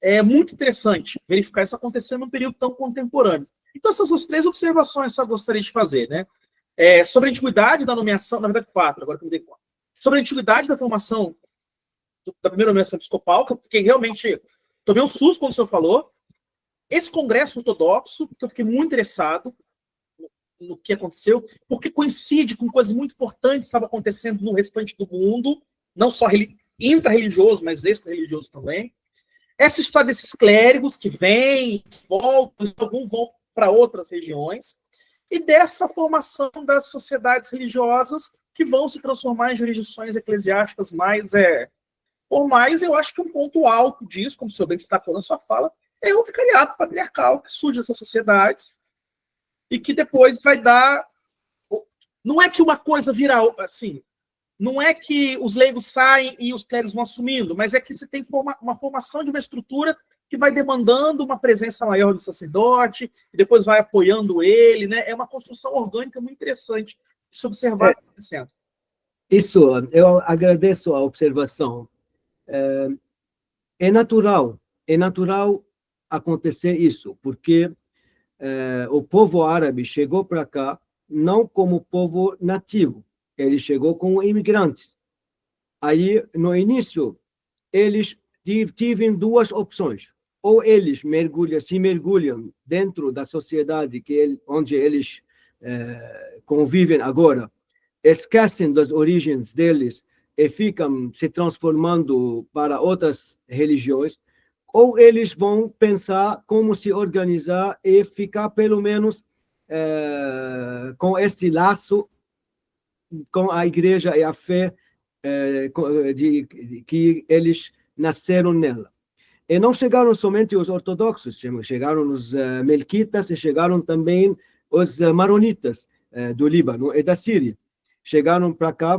é muito interessante verificar isso acontecendo num período tão contemporâneo. Então, essas são as 3 observações que eu gostaria de fazer, né? Sobre a antiguidade da nomeação, na verdade 4, agora que eu me dei conta. Sobre a antiguidade da formação da primeira nomeação episcopal, que eu fiquei realmente... Tomei um susto quando o senhor falou. Esse congresso ortodoxo, que eu fiquei muito interessado no que aconteceu, porque coincide com coisas muito importantes que estavam acontecendo no restante do mundo, não só intra-religioso, mas extra-religioso também. Essa história desses clérigos que vêm, voltam, alguns vão para outras regiões, e dessa formação das sociedades religiosas que vão se transformar em jurisdições eclesiásticas mais formais. Eu acho que um ponto alto disso, como o senhor bem destacou na sua fala, é o vicariato patriarcal que surge dessas sociedades e que depois vai dar... Não é que uma coisa vira assim, não é que os leigos saem e os clérigos vão assumindo, mas é que você tem uma formação de uma estrutura que vai demandando uma presença maior do sacerdote, e depois vai apoiando ele, né? É uma construção orgânica muito interessante de se observar acontecendo. Isso, eu agradeço a observação. É natural acontecer isso, porque o povo árabe chegou para cá não como povo nativo, ele chegou como imigrantes. Aí, no início, eles tiveram 2 opções. Ou eles se mergulham dentro da sociedade onde eles convivem agora, esquecem das origens deles e ficam se transformando para outras religiões, ou eles vão pensar como se organizar e ficar, pelo menos, com esse laço com a igreja e a fé que eles nasceram nela. E não chegaram somente os ortodoxos, chegaram os melquitas e chegaram também os maronitas do Líbano e da Síria. Chegaram para cá,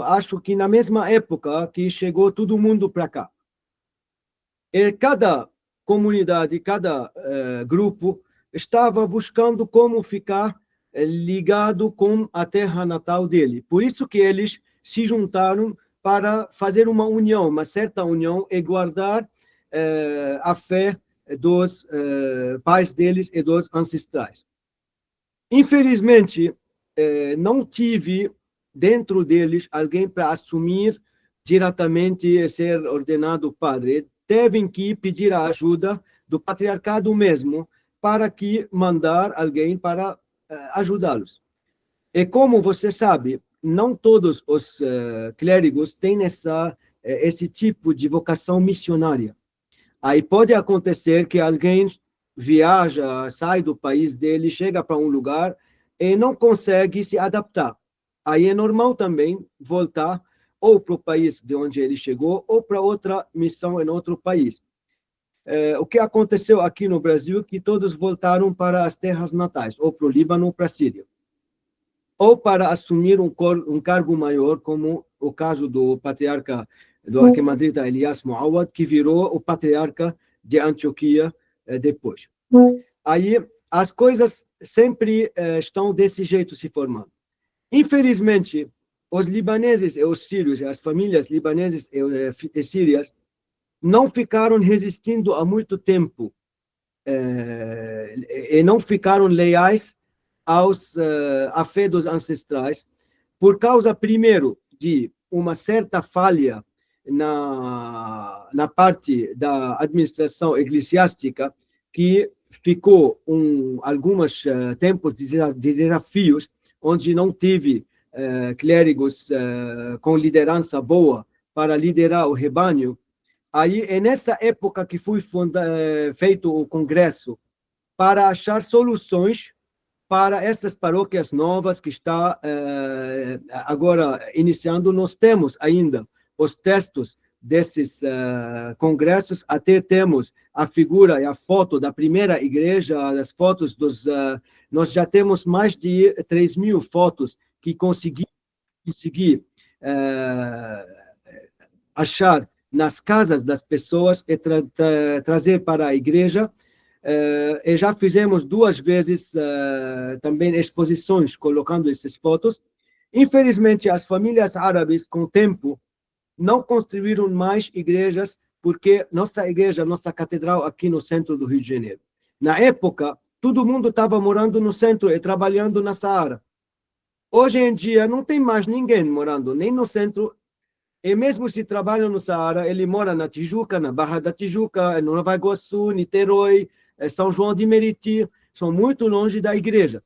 acho que na mesma época que chegou todo mundo para cá. E cada comunidade, cada grupo estava buscando como ficar ligado com a terra natal dele. Por isso que eles se juntaram para fazer uma união, uma certa união, e guardar a fé dos pais deles e dos ancestrais. Infelizmente, não tive dentro deles alguém para assumir diretamente e ser ordenado padre. Devem que pedir a ajuda do patriarcado mesmo para que mandar alguém para ajudá-los. E como você sabe, não todos os clérigos têm esse tipo de vocação missionária. Aí pode acontecer que alguém viaja, sai do país dele, chega para um lugar e não consegue se adaptar. Aí é normal também voltar ou para o país de onde ele chegou ou para outra missão em outro país. O que aconteceu aqui no Brasil é que todos voltaram para as terras natais, ou para o Líbano ou para a Síria, ou para assumir um cargo maior, como o caso do patriarca do arquimandrita Elias Muawad, que virou o patriarca de Antioquia depois. Aí as coisas sempre estão desse jeito se formando. Infelizmente, os libaneses e os sírios, as famílias libaneses e sírias, não ficaram resistindo há muito tempo e não ficaram leais à fé dos ancestrais, por causa, primeiro, de uma certa falha na parte da administração eclesiástica, que ficou alguns tempos de desafios, onde não tive clérigos com liderança boa para liderar o rebanho. Aí é nessa época que foi feito o congresso para achar soluções para essas paróquias novas que está agora iniciando. Nós temos ainda os textos desses congressos, até temos a figura e a foto da primeira igreja, as fotos nós já temos mais de 3.000 fotos que consegui achar nas casas das pessoas e trazer para a igreja. E já fizemos 2 vezes também exposições colocando essas fotos. Infelizmente, as famílias árabes, com o tempo, não construíram mais igrejas porque nossa igreja, nossa catedral aqui no centro do Rio de Janeiro. Na época, todo mundo estava morando no centro e trabalhando na Saara. Hoje em dia, não tem mais ninguém morando nem no centro, e mesmo se trabalha no Saara, ele mora na Tijuca, na Barra da Tijuca, no Nova Iguaçu, Niterói, São João de Meriti, são muito longe da igreja.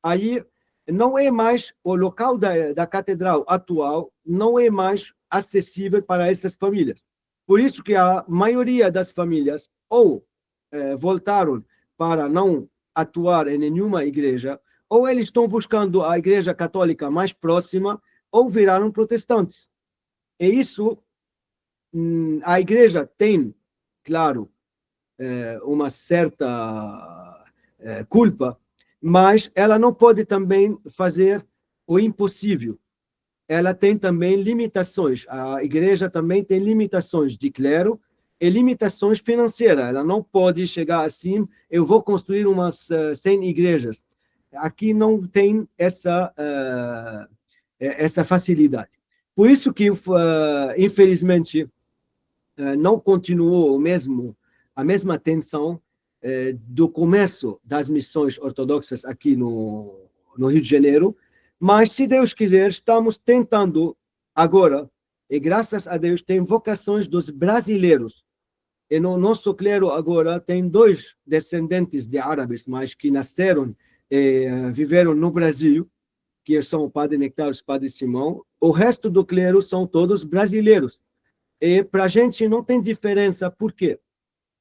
Aí, não é mais, o local da catedral atual não é mais acessível para essas famílias. Por isso que a maioria das famílias ou voltaram para não atuar em nenhuma igreja, ou eles estão buscando a igreja católica mais próxima, ou viraram protestantes. E isso, a igreja tem, claro, uma certa culpa, mas ela não pode também fazer o impossível. Ela tem também limitações. A igreja também tem limitações de clero e limitações financeiras. Ela não pode chegar assim, eu vou construir umas 100 igrejas. Aqui não tem essa facilidade. Por isso que, infelizmente, não continuou a mesma atenção do começo das missões ortodoxas aqui no Rio de Janeiro, mas, se Deus quiser, estamos tentando agora, e graças a Deus, tem vocações dos brasileiros. E no nosso clero agora tem 2 descendentes de árabes, mas que nasceram e viveram no Brasil, que são o padre Nectário e o padre Simão. O resto do clero são todos brasileiros. E para a gente não tem diferença. Por quê?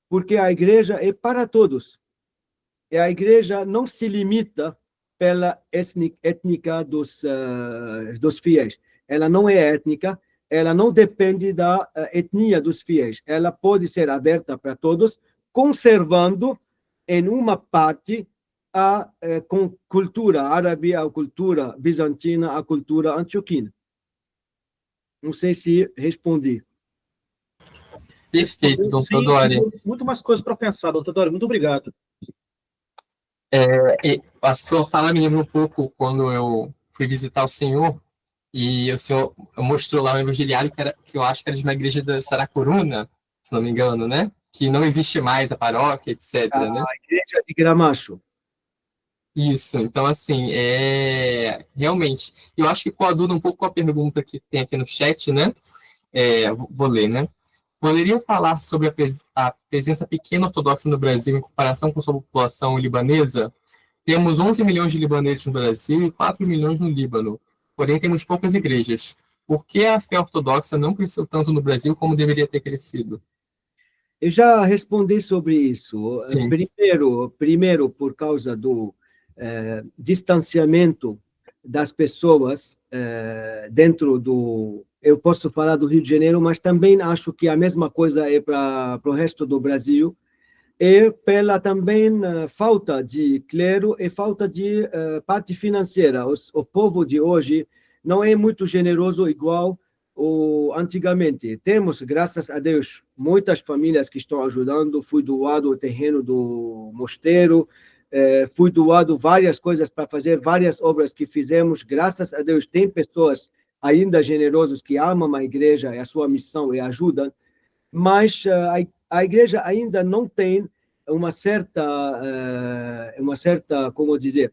Porque a igreja é para todos. E a igreja não se limita pela étnica dos fiéis. Ela não é étnica, ela não depende da etnia dos fiéis. Ela pode ser aberta para todos, conservando em uma parte a cultura árabe, a cultura bizantina, a cultura antioquina. Não sei se respondi. Perfeito, doutor Dori. Muito mais coisas para pensar, doutor Dori. Muito obrigado. A sua fala me lembra um pouco quando eu fui visitar o senhor e o senhor mostrou lá um evangeliário que eu acho que era de uma igreja da Saracuruna, se não me engano, né? Que não existe mais a paróquia, etc. Né? A igreja de Gramacho. Isso, então assim, realmente, eu acho que coaduna um pouco com a pergunta que tem aqui no chat, né? Vou ler, né? Poderia falar sobre a presença pequena ortodoxa no Brasil em comparação com sua população libanesa? Temos 11 milhões de libaneses no Brasil e 4 milhões no Líbano, porém temos poucas igrejas. Por que a fé ortodoxa não cresceu tanto no Brasil como deveria ter crescido? Eu já respondi sobre isso. Sim. Primeiro, por causa do distanciamento das pessoas dentro do... Eu posso falar do Rio de Janeiro, mas também acho que a mesma coisa é para o resto do Brasil, e pela também falta de clero e falta de parte financeira. O povo de hoje não é muito generoso igual antigamente. Temos, graças a Deus, muitas famílias que estão ajudando. Fui doado o terreno do mosteiro, fui doado várias coisas para fazer várias obras que fizemos. Graças a Deus, tem pessoas ainda generosas que amam a igreja e a sua missão e ajudam, mas a igreja ainda não tem uma certa, como dizer,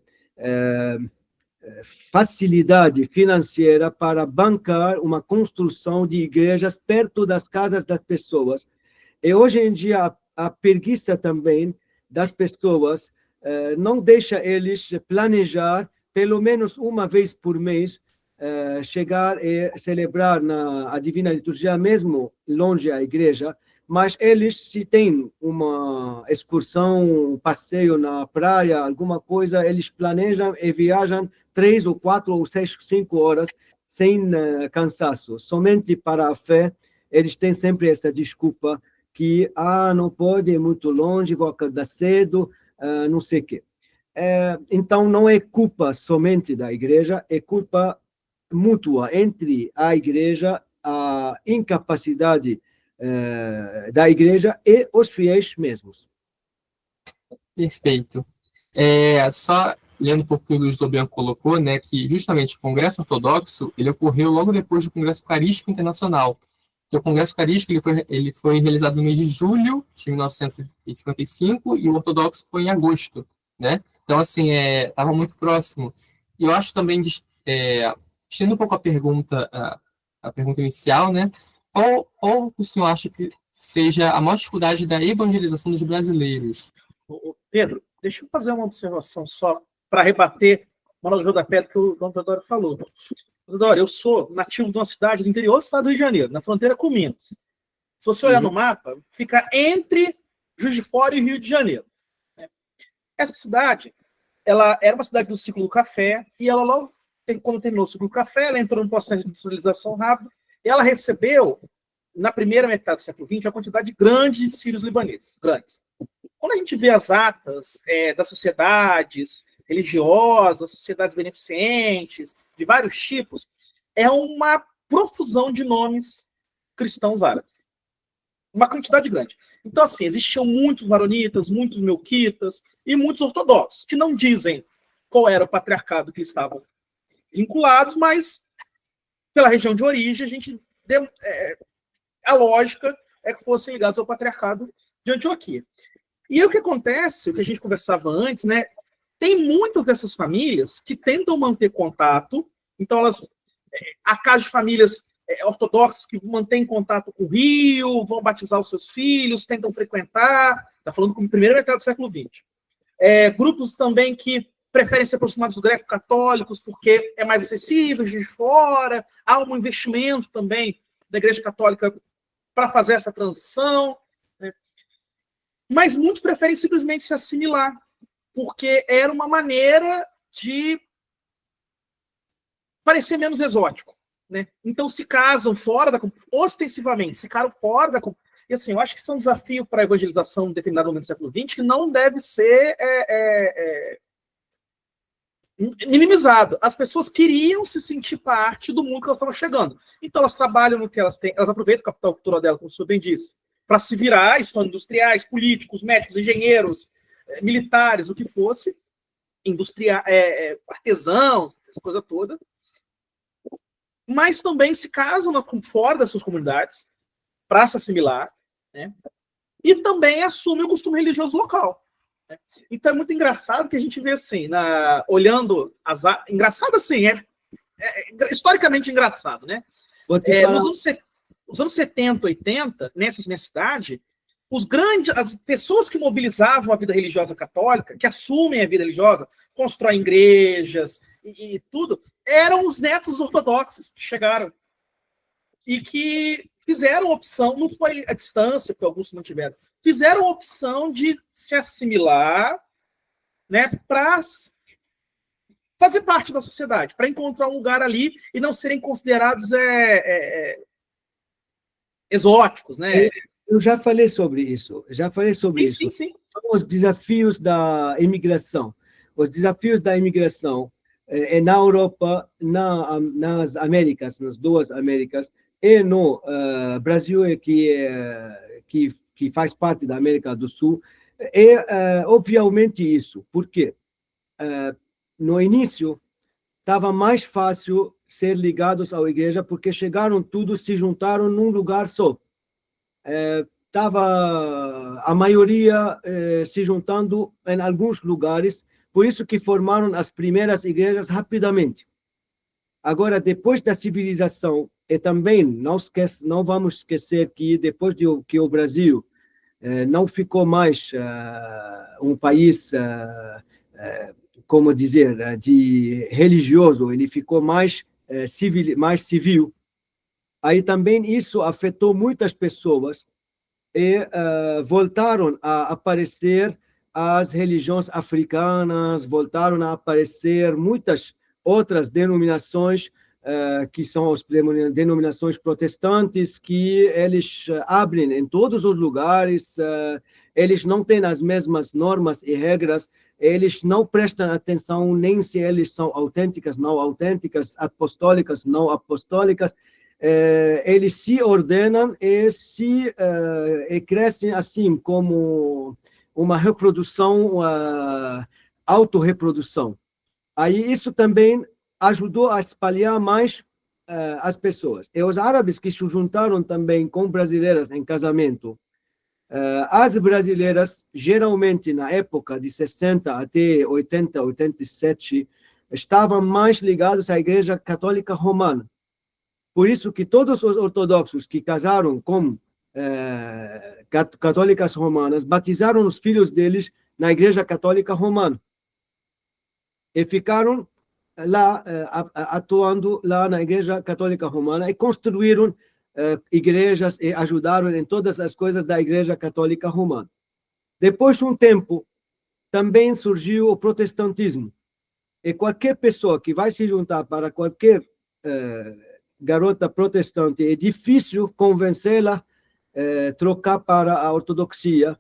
facilidade financeira para bancar uma construção de igrejas perto das casas das pessoas. E hoje em dia a preguiça também das pessoas não deixa eles planejar pelo menos uma vez por mês chegar e celebrar a Divina Liturgia, mesmo longe da igreja, mas eles, se têm uma excursão, um passeio na praia, alguma coisa, eles planejam e viajam 3 ou 4 ou 6, 5 horas sem cansaço. Somente para a fé, eles têm sempre essa desculpa que, não pode, é muito longe, vou acordar cedo, não sei o quê. Então, não é culpa somente da igreja, é culpa mútua entre a igreja, a incapacidade da igreja e os fiéis mesmos. Perfeito. Só lendo um pouco o que o Luiz Lobianco colocou, né, que justamente o Congresso Ortodoxo ele ocorreu logo depois do Congresso Eucarístico Internacional, que o Congresso Eucarístico ele foi realizado no mês de julho de 1955 e o ortodoxo foi em agosto, né? Então, assim, estava muito próximo. E eu acho também, estendo um pouco a pergunta inicial, né? Qual o senhor acha que seja a maior dificuldade da evangelização dos brasileiros? Pedro, deixa eu fazer uma observação só para rebater uma nota de rodapé que o Dom Teodoro falou. Teodoro, eu sou nativo de uma cidade do interior do estado do Rio de Janeiro, na fronteira com Minas. Se você olhar no mapa, fica entre Juiz de Fora e Rio de Janeiro. Essa cidade, ela era uma cidade do ciclo do café, e ela logo, quando terminou o ciclo do café, ela entrou num processo de industrialização rápida, e ela recebeu, na primeira metade do século XX, uma quantidade grande de sírios libaneses, grandes. Quando a gente vê as atas das sociedades religiosas, sociedades beneficentes, de vários tipos, é uma profusão de nomes cristãos árabes. Uma quantidade grande. Então, assim, existiam muitos maronitas, muitos melquitas e muitos ortodoxos, que não dizem qual era o patriarcado que estavam vinculados, mas pela região de origem, a lógica é que fossem ligados ao patriarcado de Antioquia. E aí, o que acontece, o que a gente conversava antes, né? Tem muitas dessas famílias que tentam manter contato, então há casos de famílias ortodoxas que mantêm contato com o Rio, vão batizar os seus filhos, tentam frequentar, está falando com a primeira metade do século XX. Grupos também que preferem se aproximar dos greco-católicos porque é mais acessível, de fora, há um investimento também da Igreja Católica para fazer essa transição, né? Mas muitos preferem simplesmente se assimilar, porque era uma maneira de parecer menos exótico, né? Então se casam ostensivamente, se casam fora da... E assim, eu acho que isso é um desafio para a evangelização em determinado momento do século XX que não deve ser minimizado. As pessoas queriam se sentir parte do mundo que elas estavam chegando. Então elas trabalham no que elas têm, elas aproveitam o capital cultural dela, como o senhor bem disse, para se virar, estão industriais, políticos, médicos, engenheiros, militares, o que fosse, artesãos, essa coisa toda, mas também se casam fora das suas comunidades para se assimilar, né? E também assumem o costume religioso local, né? Então é muito engraçado que a gente vê assim, olhando engraçado assim, historicamente engraçado, né? Nos anos 70, 80, nessa cidade, as pessoas que mobilizavam a vida religiosa católica, que assumem a vida religiosa, constroem igrejas e tudo, eram os netos ortodoxos que chegaram e que fizeram opção, não foi a distância, porque alguns se mantiveram, fizeram a opção de se assimilar, né, para fazer parte da sociedade, para encontrar um lugar ali e não serem considerados exóticos, né? Eu já falei sobre isso. Sim, sim. São os desafios da imigração. Os desafios da imigração na Europa, nas Américas, nas duas Américas, e no Brasil, que faz parte da América do Sul, obviamente isso. Por quê? No início, estava mais fácil ser ligados à igreja, porque se juntaram num lugar só. Estava a maioria se juntando em alguns lugares, por isso que formaram as primeiras igrejas rapidamente. Agora, depois da civilização, e também não vamos esquecer que depois que o Brasil não ficou mais um país, como dizer, de religioso, ele ficou mais civil. Aí também isso afetou muitas pessoas e voltaram a aparecer as religiões africanas, voltaram a aparecer muitas outras denominações, que são as denominações protestantes, que eles abrem em todos os lugares, eles não têm as mesmas normas e regras, eles não prestam atenção nem se eles são autênticas, não autênticas, apostólicas, não apostólicas. Eles se ordenam e crescem assim, como uma reprodução, autorreprodução. Aí isso também ajudou a espalhar mais as pessoas. E os árabes que se juntaram também com brasileiras em casamento, as brasileiras, geralmente na época de 60 até 80, 87, estavam mais ligados à Igreja Católica Romana. Por isso que todos os ortodoxos que casaram com católicas romanas batizaram os filhos deles na Igreja Católica Romana e ficaram lá atuando lá na Igreja Católica Romana e construíram igrejas e ajudaram em todas as coisas da Igreja Católica Romana. Depois de um tempo, também surgiu o protestantismo. E qualquer pessoa que vai se juntar para qualquer garota protestante, é difícil convencê-la a trocar para a ortodoxia,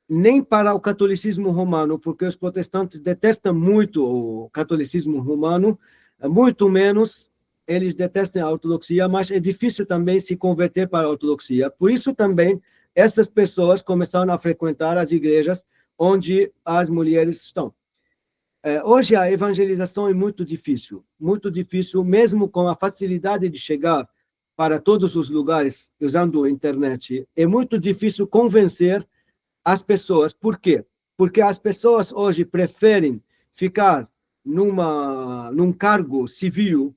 nem para o catolicismo romano, porque os protestantes detestam muito o catolicismo romano, muito menos eles detestam a ortodoxia, mas é difícil também se converter para a ortodoxia. Por isso também essas pessoas começaram a frequentar as igrejas onde as mulheres estão. Hoje a evangelização é muito difícil, mesmo com a facilidade de chegar para todos os lugares usando a internet, é muito difícil convencer as pessoas. Por quê? Porque as pessoas hoje preferem ficar num cargo civil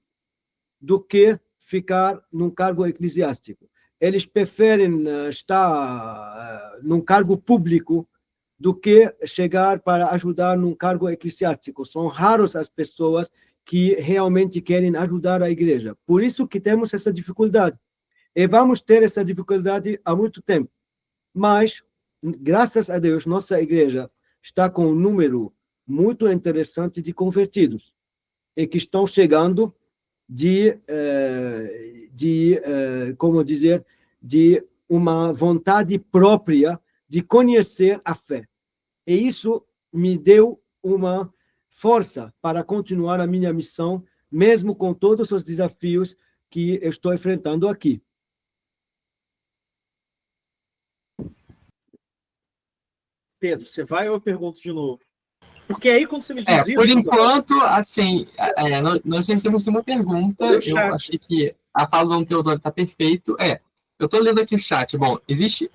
do que ficar num cargo eclesiástico. Eles preferem estar num cargo público do que chegar para ajudar num cargo eclesiástico. São raros as pessoas que realmente querem ajudar a igreja. Por isso que temos essa dificuldade. E vamos ter essa dificuldade há muito tempo. Mas, graças a Deus, nossa igreja está com um número muito interessante de convertidos e que estão chegando como dizer, de uma vontade própria de conhecer a fé. E isso me deu uma força para continuar a minha missão, mesmo com todos os desafios que eu estou enfrentando aqui. Pedro, você vai ou eu pergunto de novo? Porque aí, quando você me diz isso... Por enquanto, assim, nós recebemos uma pergunta, eu achei que a fala do Dom Teodoro está perfeito. Eu estou lendo aqui o chat. Bom, existe...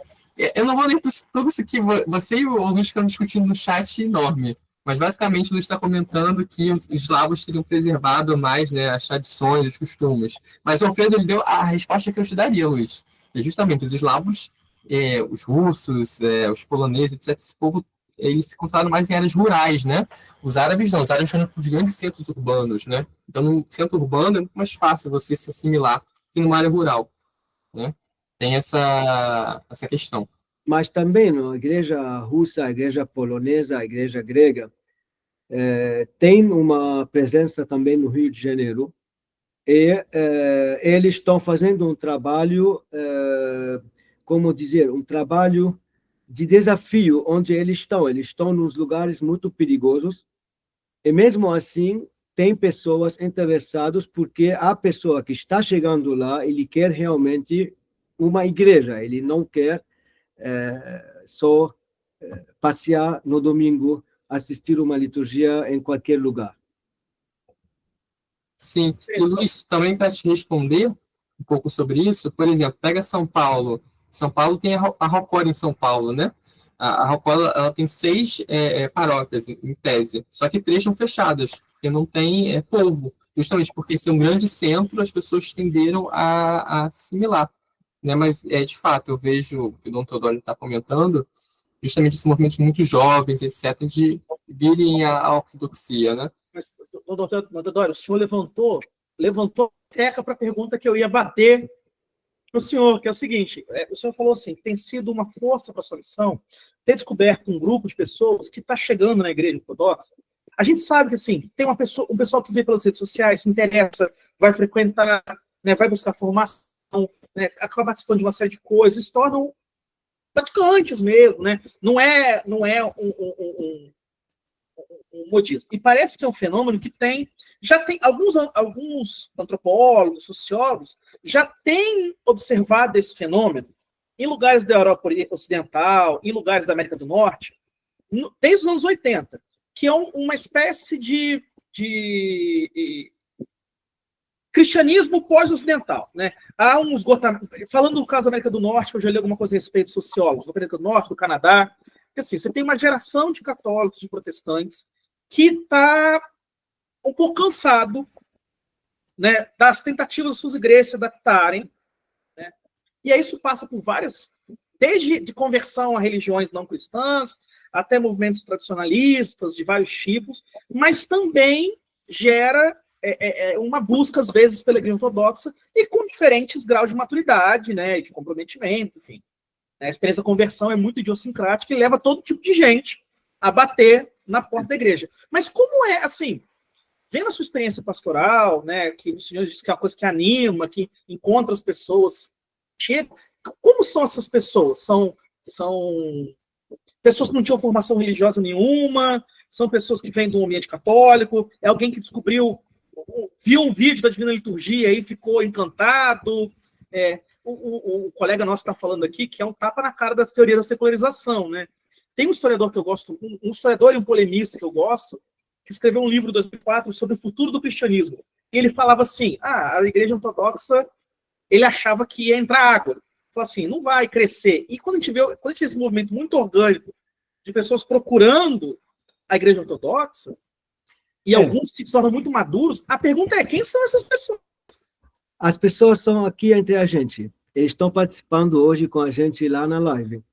Eu não vou ler tudo isso que você e o Luiz estão discutindo no chat enorme, mas basicamente o Luiz está comentando que os eslavos teriam preservado mais, né, as tradições, os costumes. Mas o Alfredo deu a resposta que eu te daria, Luiz. É justamente os eslavos, os russos, os poloneses, etc., esse povo, eles se concentraram mais em áreas rurais, né? Os árabes não, os árabes estão nos grandes centros urbanos, né? Então, no centro urbano é muito mais fácil você se assimilar que numa área rural, né? Tem essa questão. Mas também a igreja russa, a igreja polonesa, a igreja grega, tem uma presença também no Rio de Janeiro, e eles estão fazendo um trabalho, como dizer, um trabalho de desafio, onde eles estão nos lugares muito perigosos, e mesmo assim tem pessoas interessadas, porque a pessoa que está chegando lá, ele quer realmente uma igreja, ele não quer só passear no domingo, assistir uma liturgia em qualquer lugar. Sim, e Luiz, também para te responder um pouco sobre isso, por exemplo, pega São Paulo. São Paulo tem a Rocora em São Paulo, né? A Rocora, ela tem 6 paróquias, em tese, só que 3 estão fechadas, porque não tem povo, justamente porque ser um grande centro, as pessoas tenderam a assimilar, né? Mas, de fato, eu vejo, o Dom Teodoro está comentando, justamente esse movimento de muitos jovens, etc., de virem à ortodoxia, né? Mas, doutor Teodoro, o senhor levantou a teca para a pergunta que eu ia bater para o senhor, que é o seguinte: o senhor falou assim, que tem sido uma força para a sua missão ter descoberto um grupo de pessoas que está chegando na igreja ortodoxa. A gente sabe que, assim, tem um pessoal que vê pelas redes sociais, se interessa, vai frequentar, né, vai buscar formação, né, acaba participando de uma série de coisas, se tornam praticantes mesmo, né? Não é um modismo. E parece que é um fenômeno que já tem alguns antropólogos, sociólogos, já têm observado esse fenômeno em lugares da Europa Ocidental, em lugares da América do Norte, desde os anos 80, que é uma espécie de cristianismo pós-ocidental, né? Há um esgotamento. Falando do caso da América do Norte, eu já li alguma coisa a respeito de sociólogos, da América do Norte, do Canadá. Assim, você tem uma geração de católicos, de protestantes, que está um pouco cansado, né, das tentativas das suas igrejas se adaptarem, né? E aí isso passa por várias, desde de conversão a religiões não cristãs, até movimentos tradicionalistas de vários tipos, mas também gera uma busca, às vezes, pela igreja ortodoxa, e com diferentes graus de maturidade, né, de comprometimento, enfim. A experiência da conversão é muito idiosincrática e leva todo tipo de gente a bater na porta da igreja. Mas como é, assim, vendo a sua experiência pastoral, né, que o senhor disse que é uma coisa que anima, que encontra as pessoas, como são essas pessoas? São pessoas que não tinham formação religiosa nenhuma? São pessoas que vêm do ambiente católico? É alguém que descobriu, viu um vídeo da Divina Liturgia e ficou encantado? O colega nosso está falando aqui que é um tapa na cara da teoria da secularização, né? Tem um historiador que eu gosto, um historiador e um polemista que eu gosto, que escreveu um livro em 2004 sobre o futuro do cristianismo. E ele falava assim, a igreja ortodoxa, ele achava que ia entrar água. Falou assim, não vai crescer. E quando a gente vê esse movimento muito orgânico de pessoas procurando a igreja ortodoxa, e alguns se tornam muito maduros, a pergunta é, quem são essas pessoas? As pessoas são aqui entre a gente. Eles estão participando hoje com a gente lá na live.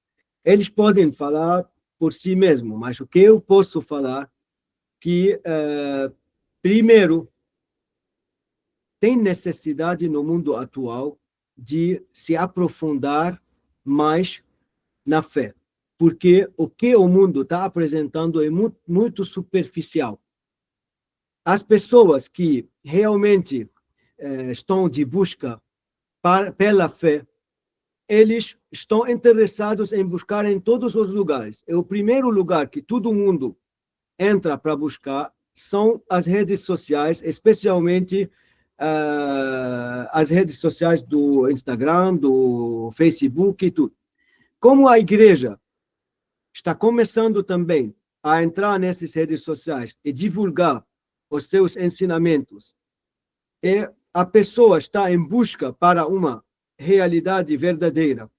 Eles podem falar por si mesmos, mas o que eu posso falar que, primeiro, tem necessidade no mundo atual de se aprofundar mais na fé, porque o que o mundo está apresentando é muito, muito superficial. As pessoas que realmente estão de busca pela fé, eles estão interessados em buscar em todos os lugares. É o primeiro lugar que todo mundo entra para buscar são as redes sociais, especialmente as redes sociais do Instagram, do Facebook e tudo. Como a igreja está começando também a entrar nessas redes sociais e divulgar os seus ensinamentos, e a pessoa está em busca para uma realidade verdadeira,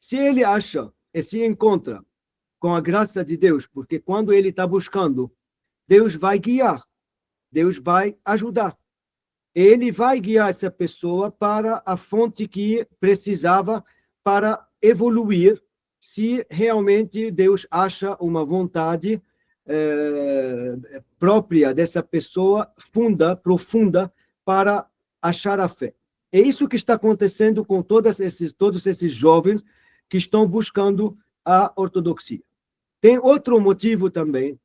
se ele acha e se encontra com a graça de Deus, porque quando ele está buscando, Deus vai guiar, Deus vai ajudar. Ele vai guiar essa pessoa para a fonte que precisava para evoluir, se realmente Deus acha uma vontade própria dessa pessoa, profunda, para achar a fé. É isso que está acontecendo com todos esses jovens que estão buscando a ortodoxia. Tem outro motivo também,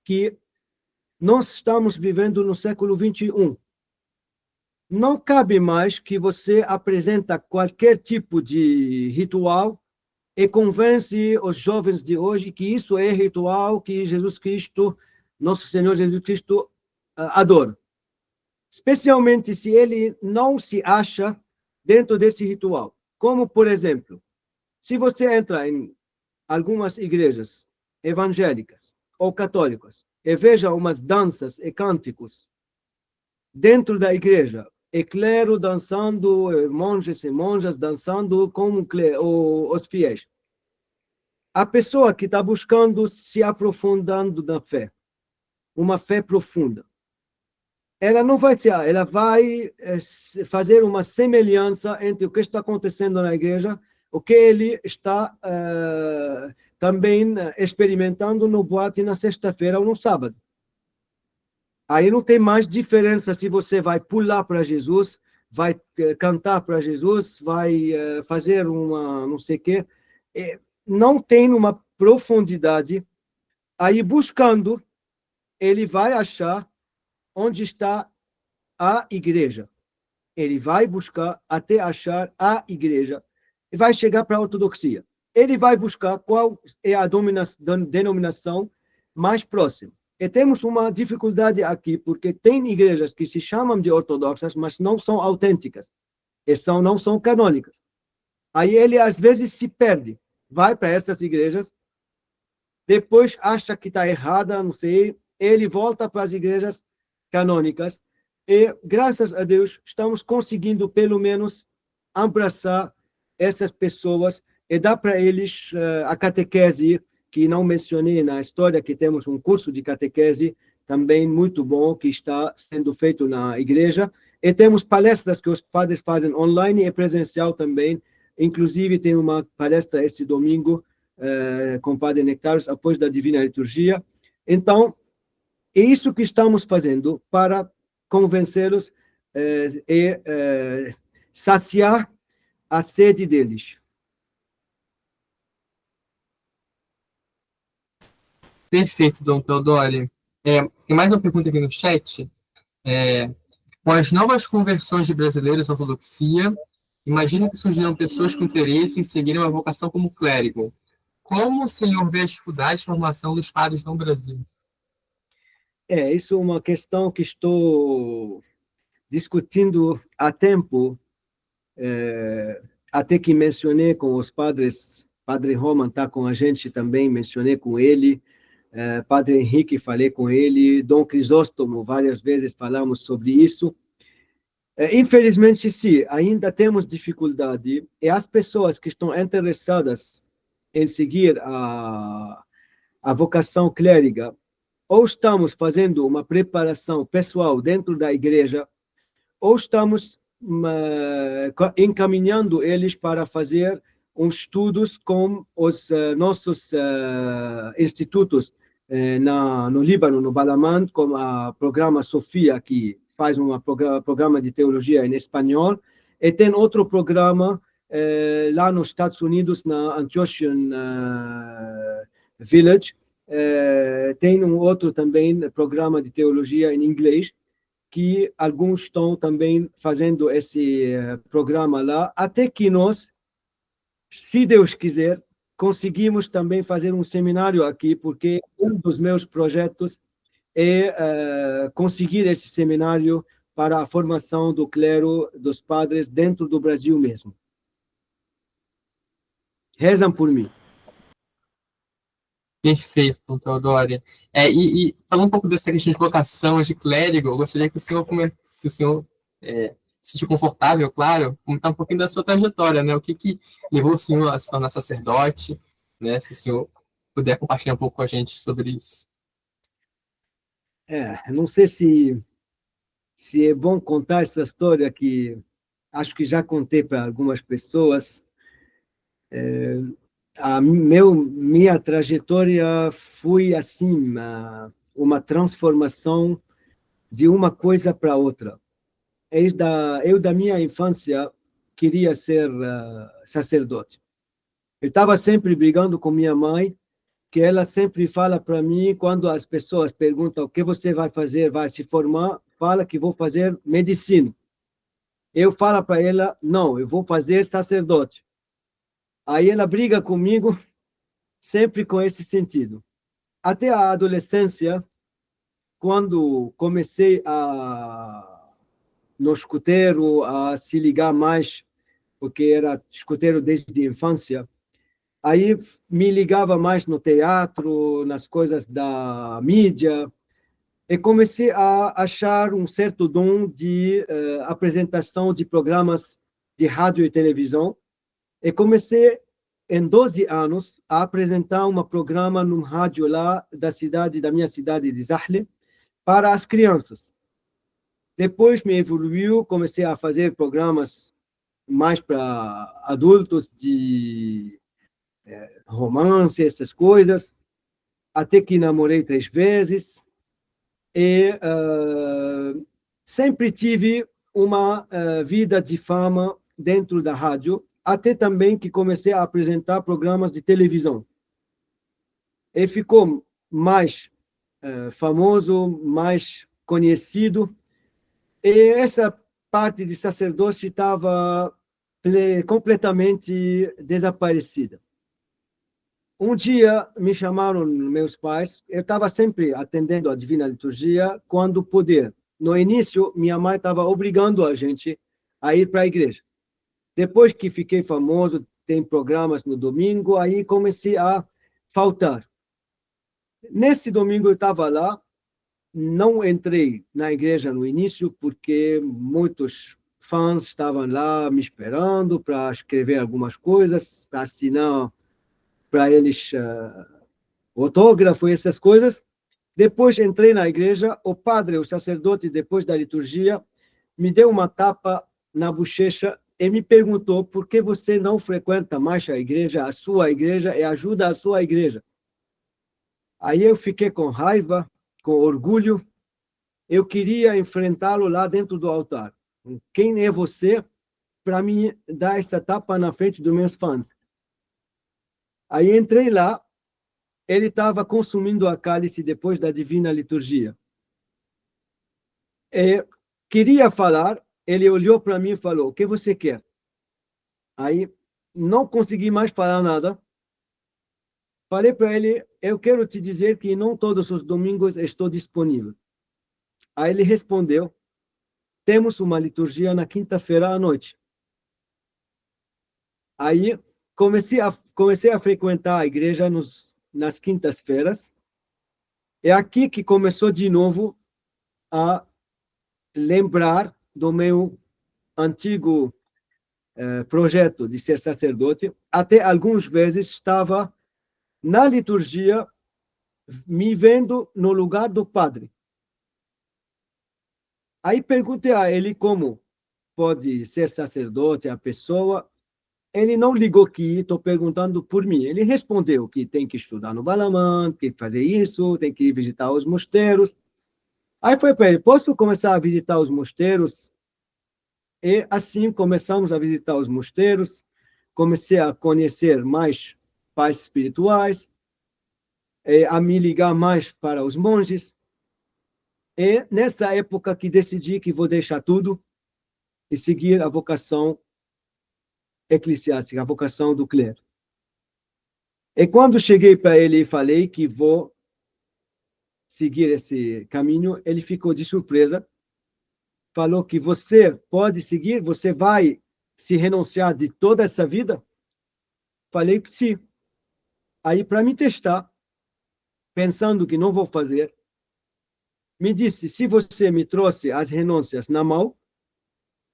que nós estamos vivendo no século 21. Não cabe mais que você apresenta qualquer tipo de ritual e convence os jovens de hoje que isso é ritual que Jesus Cristo, nosso Senhor Jesus Cristo, adora. Especialmente se ele não se acha dentro desse ritual. Como, por exemplo, se você entra em algumas igrejas evangélicas ou católicas e veja umas danças e cânticos dentro da igreja, e clero dançando, monges e monjas dançando como os fiéis. A pessoa que está buscando se aprofundando na fé, uma fé profunda, ela não vai ser, ela vai fazer uma semelhança entre o que está acontecendo na igreja, o que ele está também experimentando no boate na sexta-feira ou no sábado. Aí não tem mais diferença se você vai pular para Jesus, vai cantar para Jesus, vai fazer uma não sei o quê. Não tem uma profundidade. Aí buscando, ele vai achar onde está a igreja. Ele vai buscar até achar a igreja e vai chegar para a ortodoxia. Ele vai buscar qual é a denominação mais próxima. E temos uma dificuldade aqui, porque tem igrejas que se chamam de ortodoxas, mas não são autênticas, e não são canônicas. Aí ele, às vezes, se perde, vai para essas igrejas, depois acha que está errada, não sei, ele volta para as igrejas canônicas, E, graças a Deus, estamos conseguindo, pelo menos, abraçar essas pessoas e dar para eles a catequese, que não mencionei na história, que temos um curso de catequese também muito bom, que está sendo feito na igreja. E temos palestras que os padres fazem online e presencial também. Inclusive, tem uma palestra esse domingo com o padre Nectários, após da Divina Liturgia. Então, é isso que estamos fazendo para convencê-los e saciar a sede deles. Perfeito, Dom Teodoro. Tem mais uma pergunta aqui no chat. Com as novas conversões de brasileiros à ortodoxia, imagino que surgirão pessoas com interesse em seguir uma vocação como clérigo. Como o senhor vê a dificuldade de formação dos padres no Brasil? Isso é uma questão que estou discutindo há tempo, até que mencionei com os padres, Padre Roman está com a gente também, mencionei com ele, Padre Henrique, falei com ele, Dom Crisóstomo, várias vezes falamos sobre isso. Infelizmente, sim, ainda temos dificuldade, e as pessoas que estão interessadas em seguir a vocação clériga, ou estamos fazendo uma preparação pessoal dentro da igreja, ou estamos encaminhando eles para fazer uns estudos com os nossos institutos no Líbano, no Balamand, como o programa Sofia, que faz um programa de teologia em espanhol, e tem outro programa lá nos Estados Unidos, na Antiochian Village, tem um outro também programa de teologia em inglês, que alguns estão também fazendo esse programa lá, até que nós, se Deus quiser, conseguimos também fazer um seminário aqui, porque um dos meus projetos é conseguir esse seminário para a formação do clero, dos padres, dentro do Brasil mesmo. Rezam por mim. Perfeito, Dom Teodoro. E falando um pouco dessa questão de vocação de clérigo, eu gostaria que o senhor, se o senhor se sentir confortável, claro, comentar um pouquinho da sua trajetória, né? O que levou o senhor a se tornar sacerdote, né? Se o senhor puder compartilhar um pouco com a gente sobre isso. Não sei se é bom contar essa história, que acho que já contei para algumas pessoas. Minha trajetória foi assim, uma transformação de uma coisa para outra. Eu, da minha infância, queria ser sacerdote. Eu estava sempre brigando com minha mãe, que ela sempre fala para mim, quando as pessoas perguntam o que você vai fazer, vai se formar, fala que vou fazer medicina. Eu falo para ela, não, eu vou fazer sacerdote. Aí ela briga comigo, sempre com esse sentido. Até a adolescência, quando comecei no escoteiro, a se ligar mais, porque era escoteiro desde a infância, aí me ligava mais no teatro, nas coisas da mídia, e comecei a achar um certo dom de apresentação de programas de rádio e televisão, e comecei, em 12 anos, a apresentar um programa num rádio lá da minha cidade de Zahle, para as crianças. Depois me evoluiu, comecei a fazer programas mais para adultos, de romance, essas coisas, até que namorei 3 vezes, e sempre tive uma vida de fama dentro da rádio, até também que comecei a apresentar programas de televisão. E ficou mais famoso, mais conhecido, e essa parte de sacerdócio estava completamente desaparecida. Um dia me chamaram meus pais, eu estava sempre atendendo a Divina Liturgia quando poder. No início, minha mãe estava obrigando a gente a ir para a igreja. Depois que fiquei famoso, tem programas no domingo, aí comecei a faltar. Nesse domingo eu estava lá, não entrei na igreja no início porque muitos fãs estavam lá me esperando para escrever algumas coisas, para assinar para eles autógrafo, essas coisas. Depois entrei na igreja, o padre, o sacerdote, depois da liturgia, me deu uma tapa na bochecha e me perguntou por que você não frequenta mais a sua igreja, e ajuda a sua igreja. Aí eu fiquei com raiva, com orgulho, eu queria enfrentá-lo lá dentro do altar. Quem é você para me dar essa tapa na frente dos meus fãs? Aí entrei lá, ele estava consumindo a cálice depois da divina liturgia. Queria falar, ele olhou para mim e falou: o que você quer? Aí não consegui mais falar nada. Falei para ele: eu quero te dizer que não todos os domingos estou disponível. Aí ele respondeu: temos uma liturgia na quinta-feira à noite. Aí comecei a frequentar a igreja nas quintas-feiras. É aqui que começou de novo a lembrar do meu antigo projeto de ser sacerdote. Até algumas vezes estava na liturgia me vendo no lugar do padre. Aí perguntei a ele como pode ser sacerdote a pessoa. Ele não ligou que estou perguntando por mim. Ele respondeu que tem que estudar no Balamã, tem que fazer isso, tem que ir visitar os mosteiros. Aí foi para ele: posso começar a visitar os mosteiros? E assim começamos a visitar os mosteiros, comecei a conhecer mais pais espirituais, a me ligar mais para os monges. E nessa época que decidi que vou deixar tudo e seguir a vocação eclesiástica, a vocação do clero. E quando cheguei para ele e falei que vou seguir esse caminho, ele ficou de surpresa. Falou que você pode seguir, você vai se renunciar de toda essa vida? Falei que sim. Aí, para me testar, pensando que não vou fazer, me disse: se você me trouxe as renúncias na mão,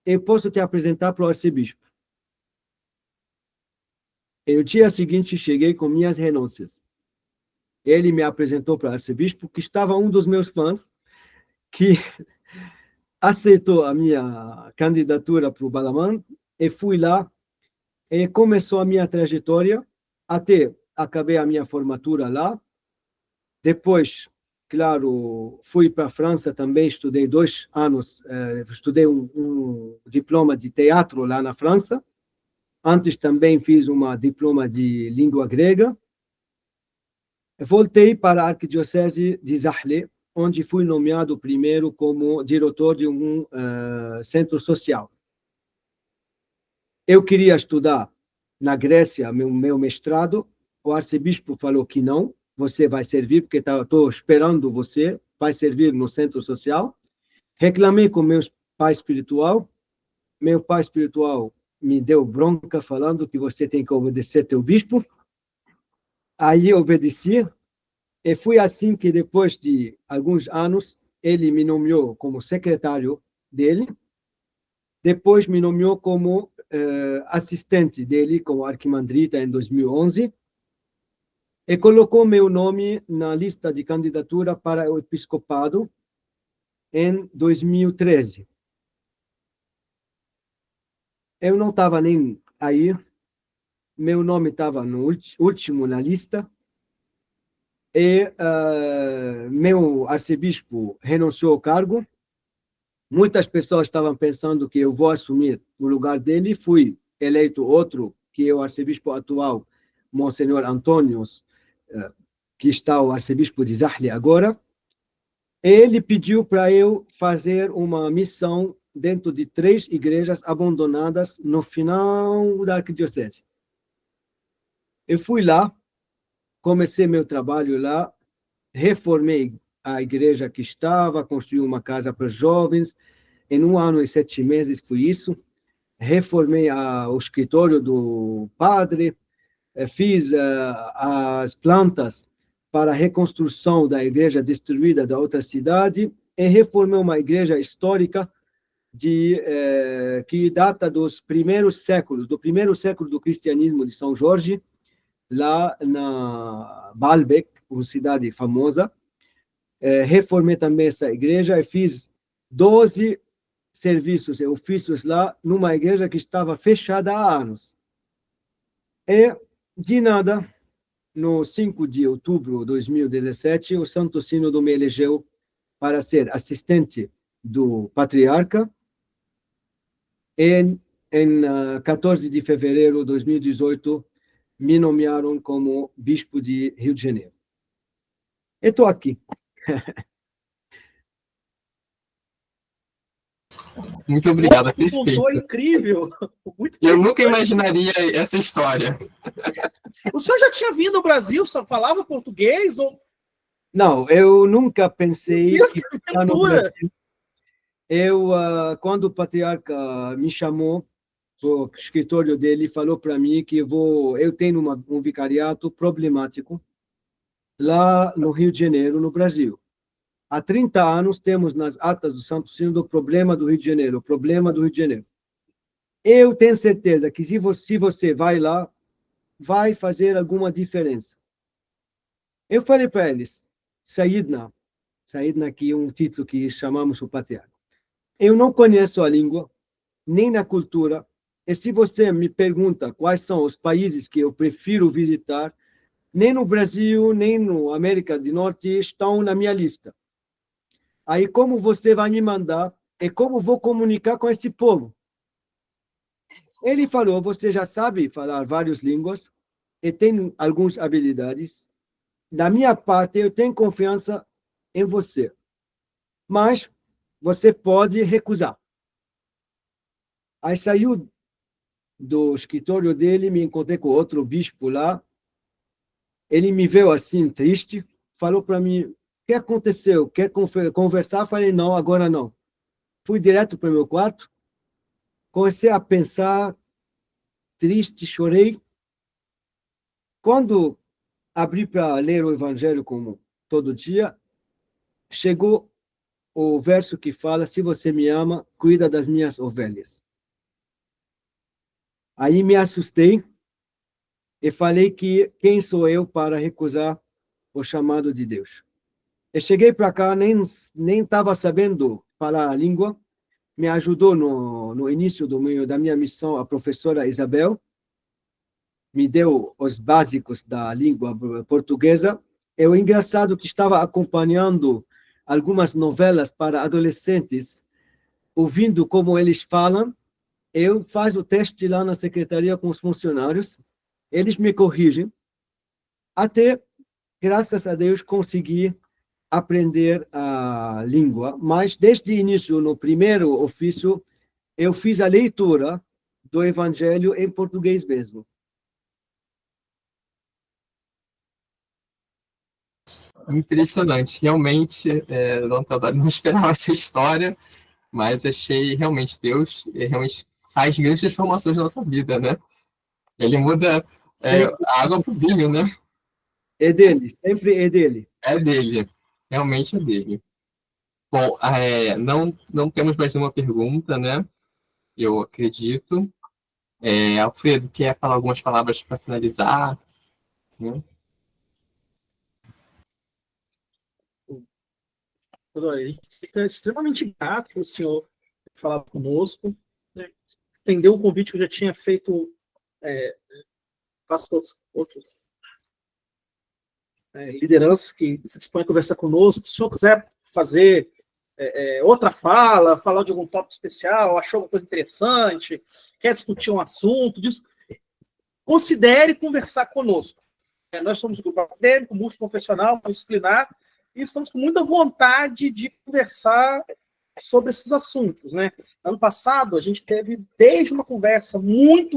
eu posso te apresentar para o arcebispo. E no dia seguinte, cheguei com minhas renúncias. Ele me apresentou para o arcebispo, que estava um dos meus fãs, que aceitou a minha candidatura para o Balamã, e fui lá, e começou a minha trajetória, até acabei a minha formatura lá. Depois, claro, fui para a França também, estudei 2 anos, estudei um diploma de teatro lá na França. Antes também fiz uma diploma de língua grega. Voltei para a Arquidiocese de Zahle, onde fui nomeado primeiro como diretor de um centro social. Eu queria estudar na Grécia meu mestrado. O arcebispo falou que não, você vai servir, porque estou esperando você, vai servir no centro social. Reclamei com meu pai espiritual. Meu pai espiritual me deu bronca falando que você tem que obedecer teu bispo. Aí eu obedeci, e foi assim que depois de alguns anos ele me nomeou como secretário dele. Depois me nomeou como assistente dele, como arquimandrita em 2011, e colocou meu nome na lista de candidatura para o episcopado em 2013. Eu não estava nem aí, meu nome estava no último na lista, e meu arcebispo renunciou ao cargo. Muitas pessoas estavam pensando que eu vou assumir o lugar dele. Fui eleito outro, que é o arcebispo atual, Monsenhor Antônios, que está o arcebispo de Zahle agora. Ele pediu para eu fazer uma missão dentro de 3 igrejas abandonadas no final da arquidiocese. Eu fui lá, comecei meu trabalho lá, reformei a igreja que estava, construí uma casa para jovens. Em 1 ano e 7 meses foi isso. Reformei o escritório do padre, fiz as plantas para a reconstrução da igreja destruída da outra cidade e reformou uma igreja histórica que data dos primeiros séculos, do primeiro século do cristianismo de São Jorge, lá na Baalbek, uma cidade famosa. Reformei também essa igreja e fiz 12 serviços e ofícios lá, numa igreja que estava fechada há anos. E, de nada, no 5 de outubro de 2017, o Santo Sínodo me elegeu para ser assistente do patriarca. E, em 14 de fevereiro de 2018, me nomearam como bispo de Rio de Janeiro. E estou aqui. Muito obrigado, Nossa, contou perfeito. incrível. Muito Eu feliz. nunca imaginaria essa história. O senhor já tinha vindo ao Brasil? Só falava português? Ou... Não, eu nunca pensei Deus, que que ficar no aventura! Brasil. Quando o patriarca me chamou para o escritório dele, falou para mim que eu tenho um vicariato problemático lá no Rio de Janeiro, no Brasil. Há 30 anos temos nas atas do Santo Sínodo o problema do Rio de Janeiro, o problema do Rio de Janeiro. Eu tenho certeza que se você vai lá, vai fazer alguma diferença. Eu falei para eles, Saídna aqui é um título que chamamos o patriarca. Eu não conheço a língua, nem na cultura, e se você me pergunta quais são os países que eu prefiro visitar, nem no Brasil, nem no América do Norte estão na minha lista. Aí como você vai me mandar e como vou comunicar com esse povo? Ele falou, você já sabe falar várias línguas e tem algumas habilidades. Da minha parte, eu tenho confiança em você. Mas você pode recusar. Aí saiu do escritório dele, me encontrei com outro bispo lá. Ele me viu assim, triste, falou para mim, o que aconteceu? Quer conversar? Falei, não, agora não. Fui direto para o meu quarto, comecei a pensar, triste, chorei. Quando abri para ler o Evangelho como todo dia, chegou o verso que fala, se você me ama, cuida das minhas ovelhas. Aí me assustei e falei que quem sou eu para recusar o chamado de Deus. Eu cheguei para cá, nem estava sabendo falar a língua, me ajudou no início da minha missão a professora Isabel, me deu os básicos da língua portuguesa. É o engraçado que estava acompanhando algumas novelas para adolescentes, ouvindo como eles falam. Eu faço o teste lá na secretaria com os funcionários, eles me corrigem, até, graças a Deus, consegui aprender a língua. Mas, desde o início, no primeiro ofício, eu fiz a leitura do Evangelho em português mesmo. Impressionante. Realmente, Dom Teodoro não esperava essa história, mas achei realmente Deus realmente faz grandes transformações na nossa vida, né? Ele muda a água para o vinho, né? É dele, sempre é dele. É dele, realmente é dele. Bom, não temos mais nenhuma pergunta, né? Eu acredito. Alfredo, quer falar algumas palavras para finalizar? Né? A gente fica extremamente grato por o senhor falar conosco, né? Entendeu o convite que eu já tinha feito para outros lideranças que se dispõem a conversar conosco. Se o senhor quiser fazer outra fala, falar de algum tópico especial, achou alguma coisa interessante, quer discutir um assunto, considere conversar conosco. Nós somos um grupo acadêmico, multiconfessional, multidisciplinar, e estamos com muita vontade de conversar sobre esses assuntos, né? Ano passado, a gente teve desde uma conversa muito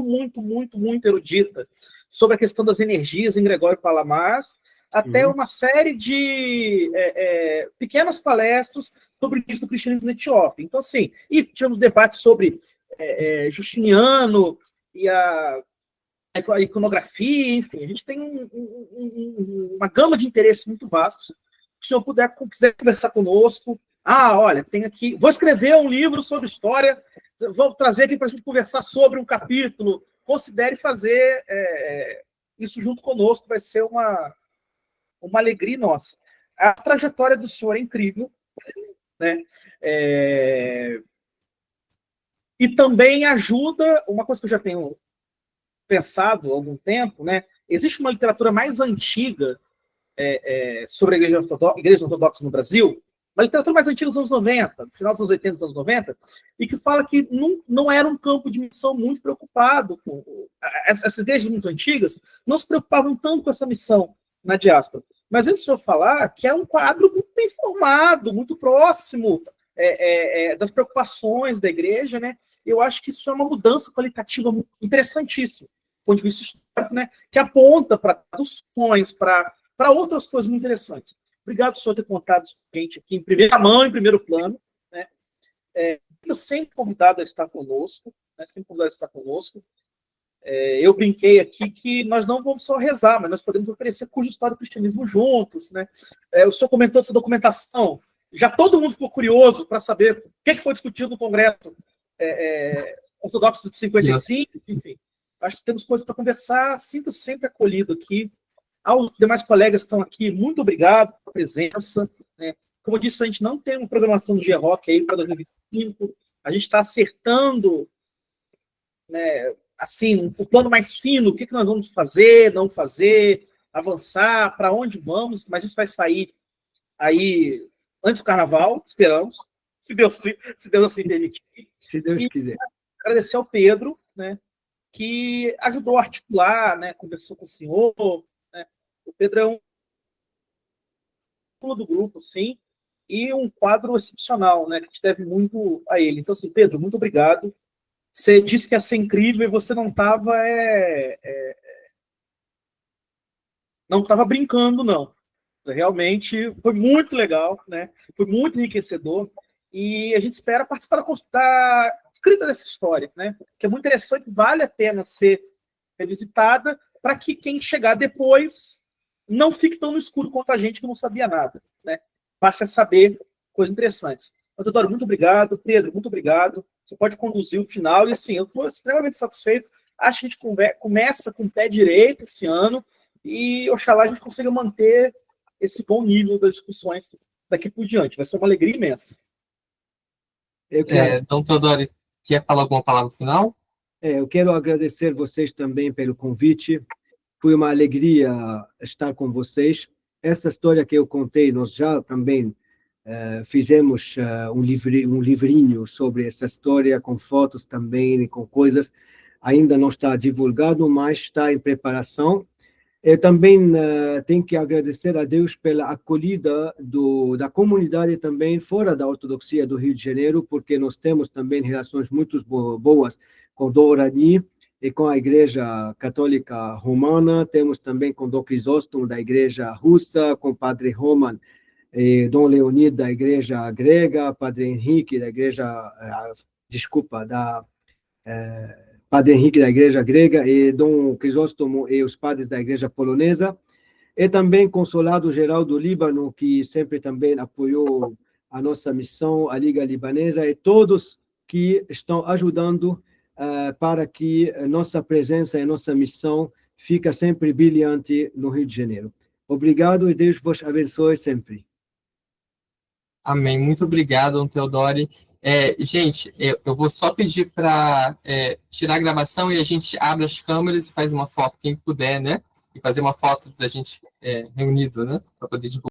erudita sobre a questão das energias em Gregório Palamas, até uma série de pequenas palestras sobre isso do cristianismo na Etiópia. Então, assim, e tivemos debates sobre Justiniano e a a iconografia, enfim, a gente tem uma gama de interesses muito vastos. Se o senhor quiser conversar conosco, olha, tem aqui, vou escrever um livro sobre história, vou trazer aqui para a gente conversar sobre um capítulo, considere fazer isso junto conosco, vai ser uma alegria nossa. A trajetória do senhor é incrível, né? E também ajuda, uma coisa que eu já tenho pensado há algum tempo, né? Existe uma literatura mais antiga sobre a igreja ortodoxa no Brasil, uma literatura mais antiga dos anos 90, no final dos anos 80, dos anos 90, e que fala que não era um campo de missão muito preocupado com... Essas igrejas muito antigas não se preocupavam tanto com essa missão na diáspora. Mas antes do senhor falar que é um quadro muito bem formado, muito próximo das preocupações da igreja, né? Eu acho que isso é uma mudança qualitativa interessantíssima, do ponto de vista histórico, né? Que aponta para traduções, para outras coisas muito interessantes. Obrigado, senhor, por ter contado isso com a gente aqui em primeira mão, em primeiro plano, né? Sempre convidado a estar conosco, né? Sempre convidado a estar conosco. Eu brinquei aqui que nós não vamos só rezar, mas nós podemos oferecer curso de História do Cristianismo juntos, né? O senhor comentou dessa documentação. Já todo mundo ficou curioso para saber o que foi discutido no Congresso Ortodoxo de 55, enfim. Acho que temos coisas para conversar. Sinta-se sempre acolhido aqui. Aos demais colegas que estão aqui, muito obrigado pela presença, né? Como eu disse, a gente não tem uma programação do G-Rock aí para 2025. A gente está acertando, né, assim, o plano mais fino, o que nós vamos fazer, não fazer, avançar, para onde vamos, mas isso vai sair aí antes do Carnaval, esperamos, se Deus assim permitir. Se Deus quiser. Agradecer ao Pedro, né, que ajudou a articular, né, conversou com o senhor, né. O Pedro é um do grupo, sim, e um quadro excepcional, né, que a gente deve muito a ele. Então, assim, Pedro, muito obrigado. Você disse que ia ser incrível e você não estava brincando, não. Realmente foi muito legal, né? Foi muito enriquecedor e a gente espera participar da escrita dessa história, né? Que é muito interessante, vale a pena ser revisitada para que quem chegar depois não fique tão no escuro quanto a gente que não sabia nada, né? Basta saber coisas interessantes. Teodoro, muito obrigado. Pedro, muito obrigado. Você pode conduzir o final e, assim, eu estou extremamente satisfeito. Acho que a gente começa com o pé direito esse ano e, oxalá, a gente consiga manter esse bom nível das discussões daqui por diante. Vai ser uma alegria imensa. Então, Teodoro, quer falar alguma palavra final? Eu quero agradecer vocês também pelo convite. Foi uma alegria estar com vocês. Essa história que eu contei, nós já também fizemos um livrinho sobre essa história, com fotos também e com coisas. Ainda não está divulgado, mas está em preparação. Eu também tenho que agradecer a Deus pela acolhida da comunidade também fora da ortodoxia do Rio de Janeiro, porque nós temos também relações muito boas com Dom Orani e com a Igreja Católica Romana. Temos também com Dom Crisóstomo da Igreja Russa, com Padre Roman e Dom Leonid da Igreja Grega, Padre Henrique da Igreja, Padre Henrique da Igreja Grega e Dom Crisóstomo e os padres da Igreja Polonesa, e também Consulado Geral do Líbano, que sempre também apoiou a nossa missão, a Liga Libanesa, e todos que estão ajudando para que nossa presença e nossa missão fique sempre brilhante no Rio de Janeiro. Obrigado e Deus vos abençoe sempre. Amém. Muito obrigado, Dom Teodoro. Gente, eu vou só pedir para tirar a gravação e a gente abre as câmeras e faz uma foto, quem puder, né? E fazer uma foto da gente reunido, né? Para poder divulgar.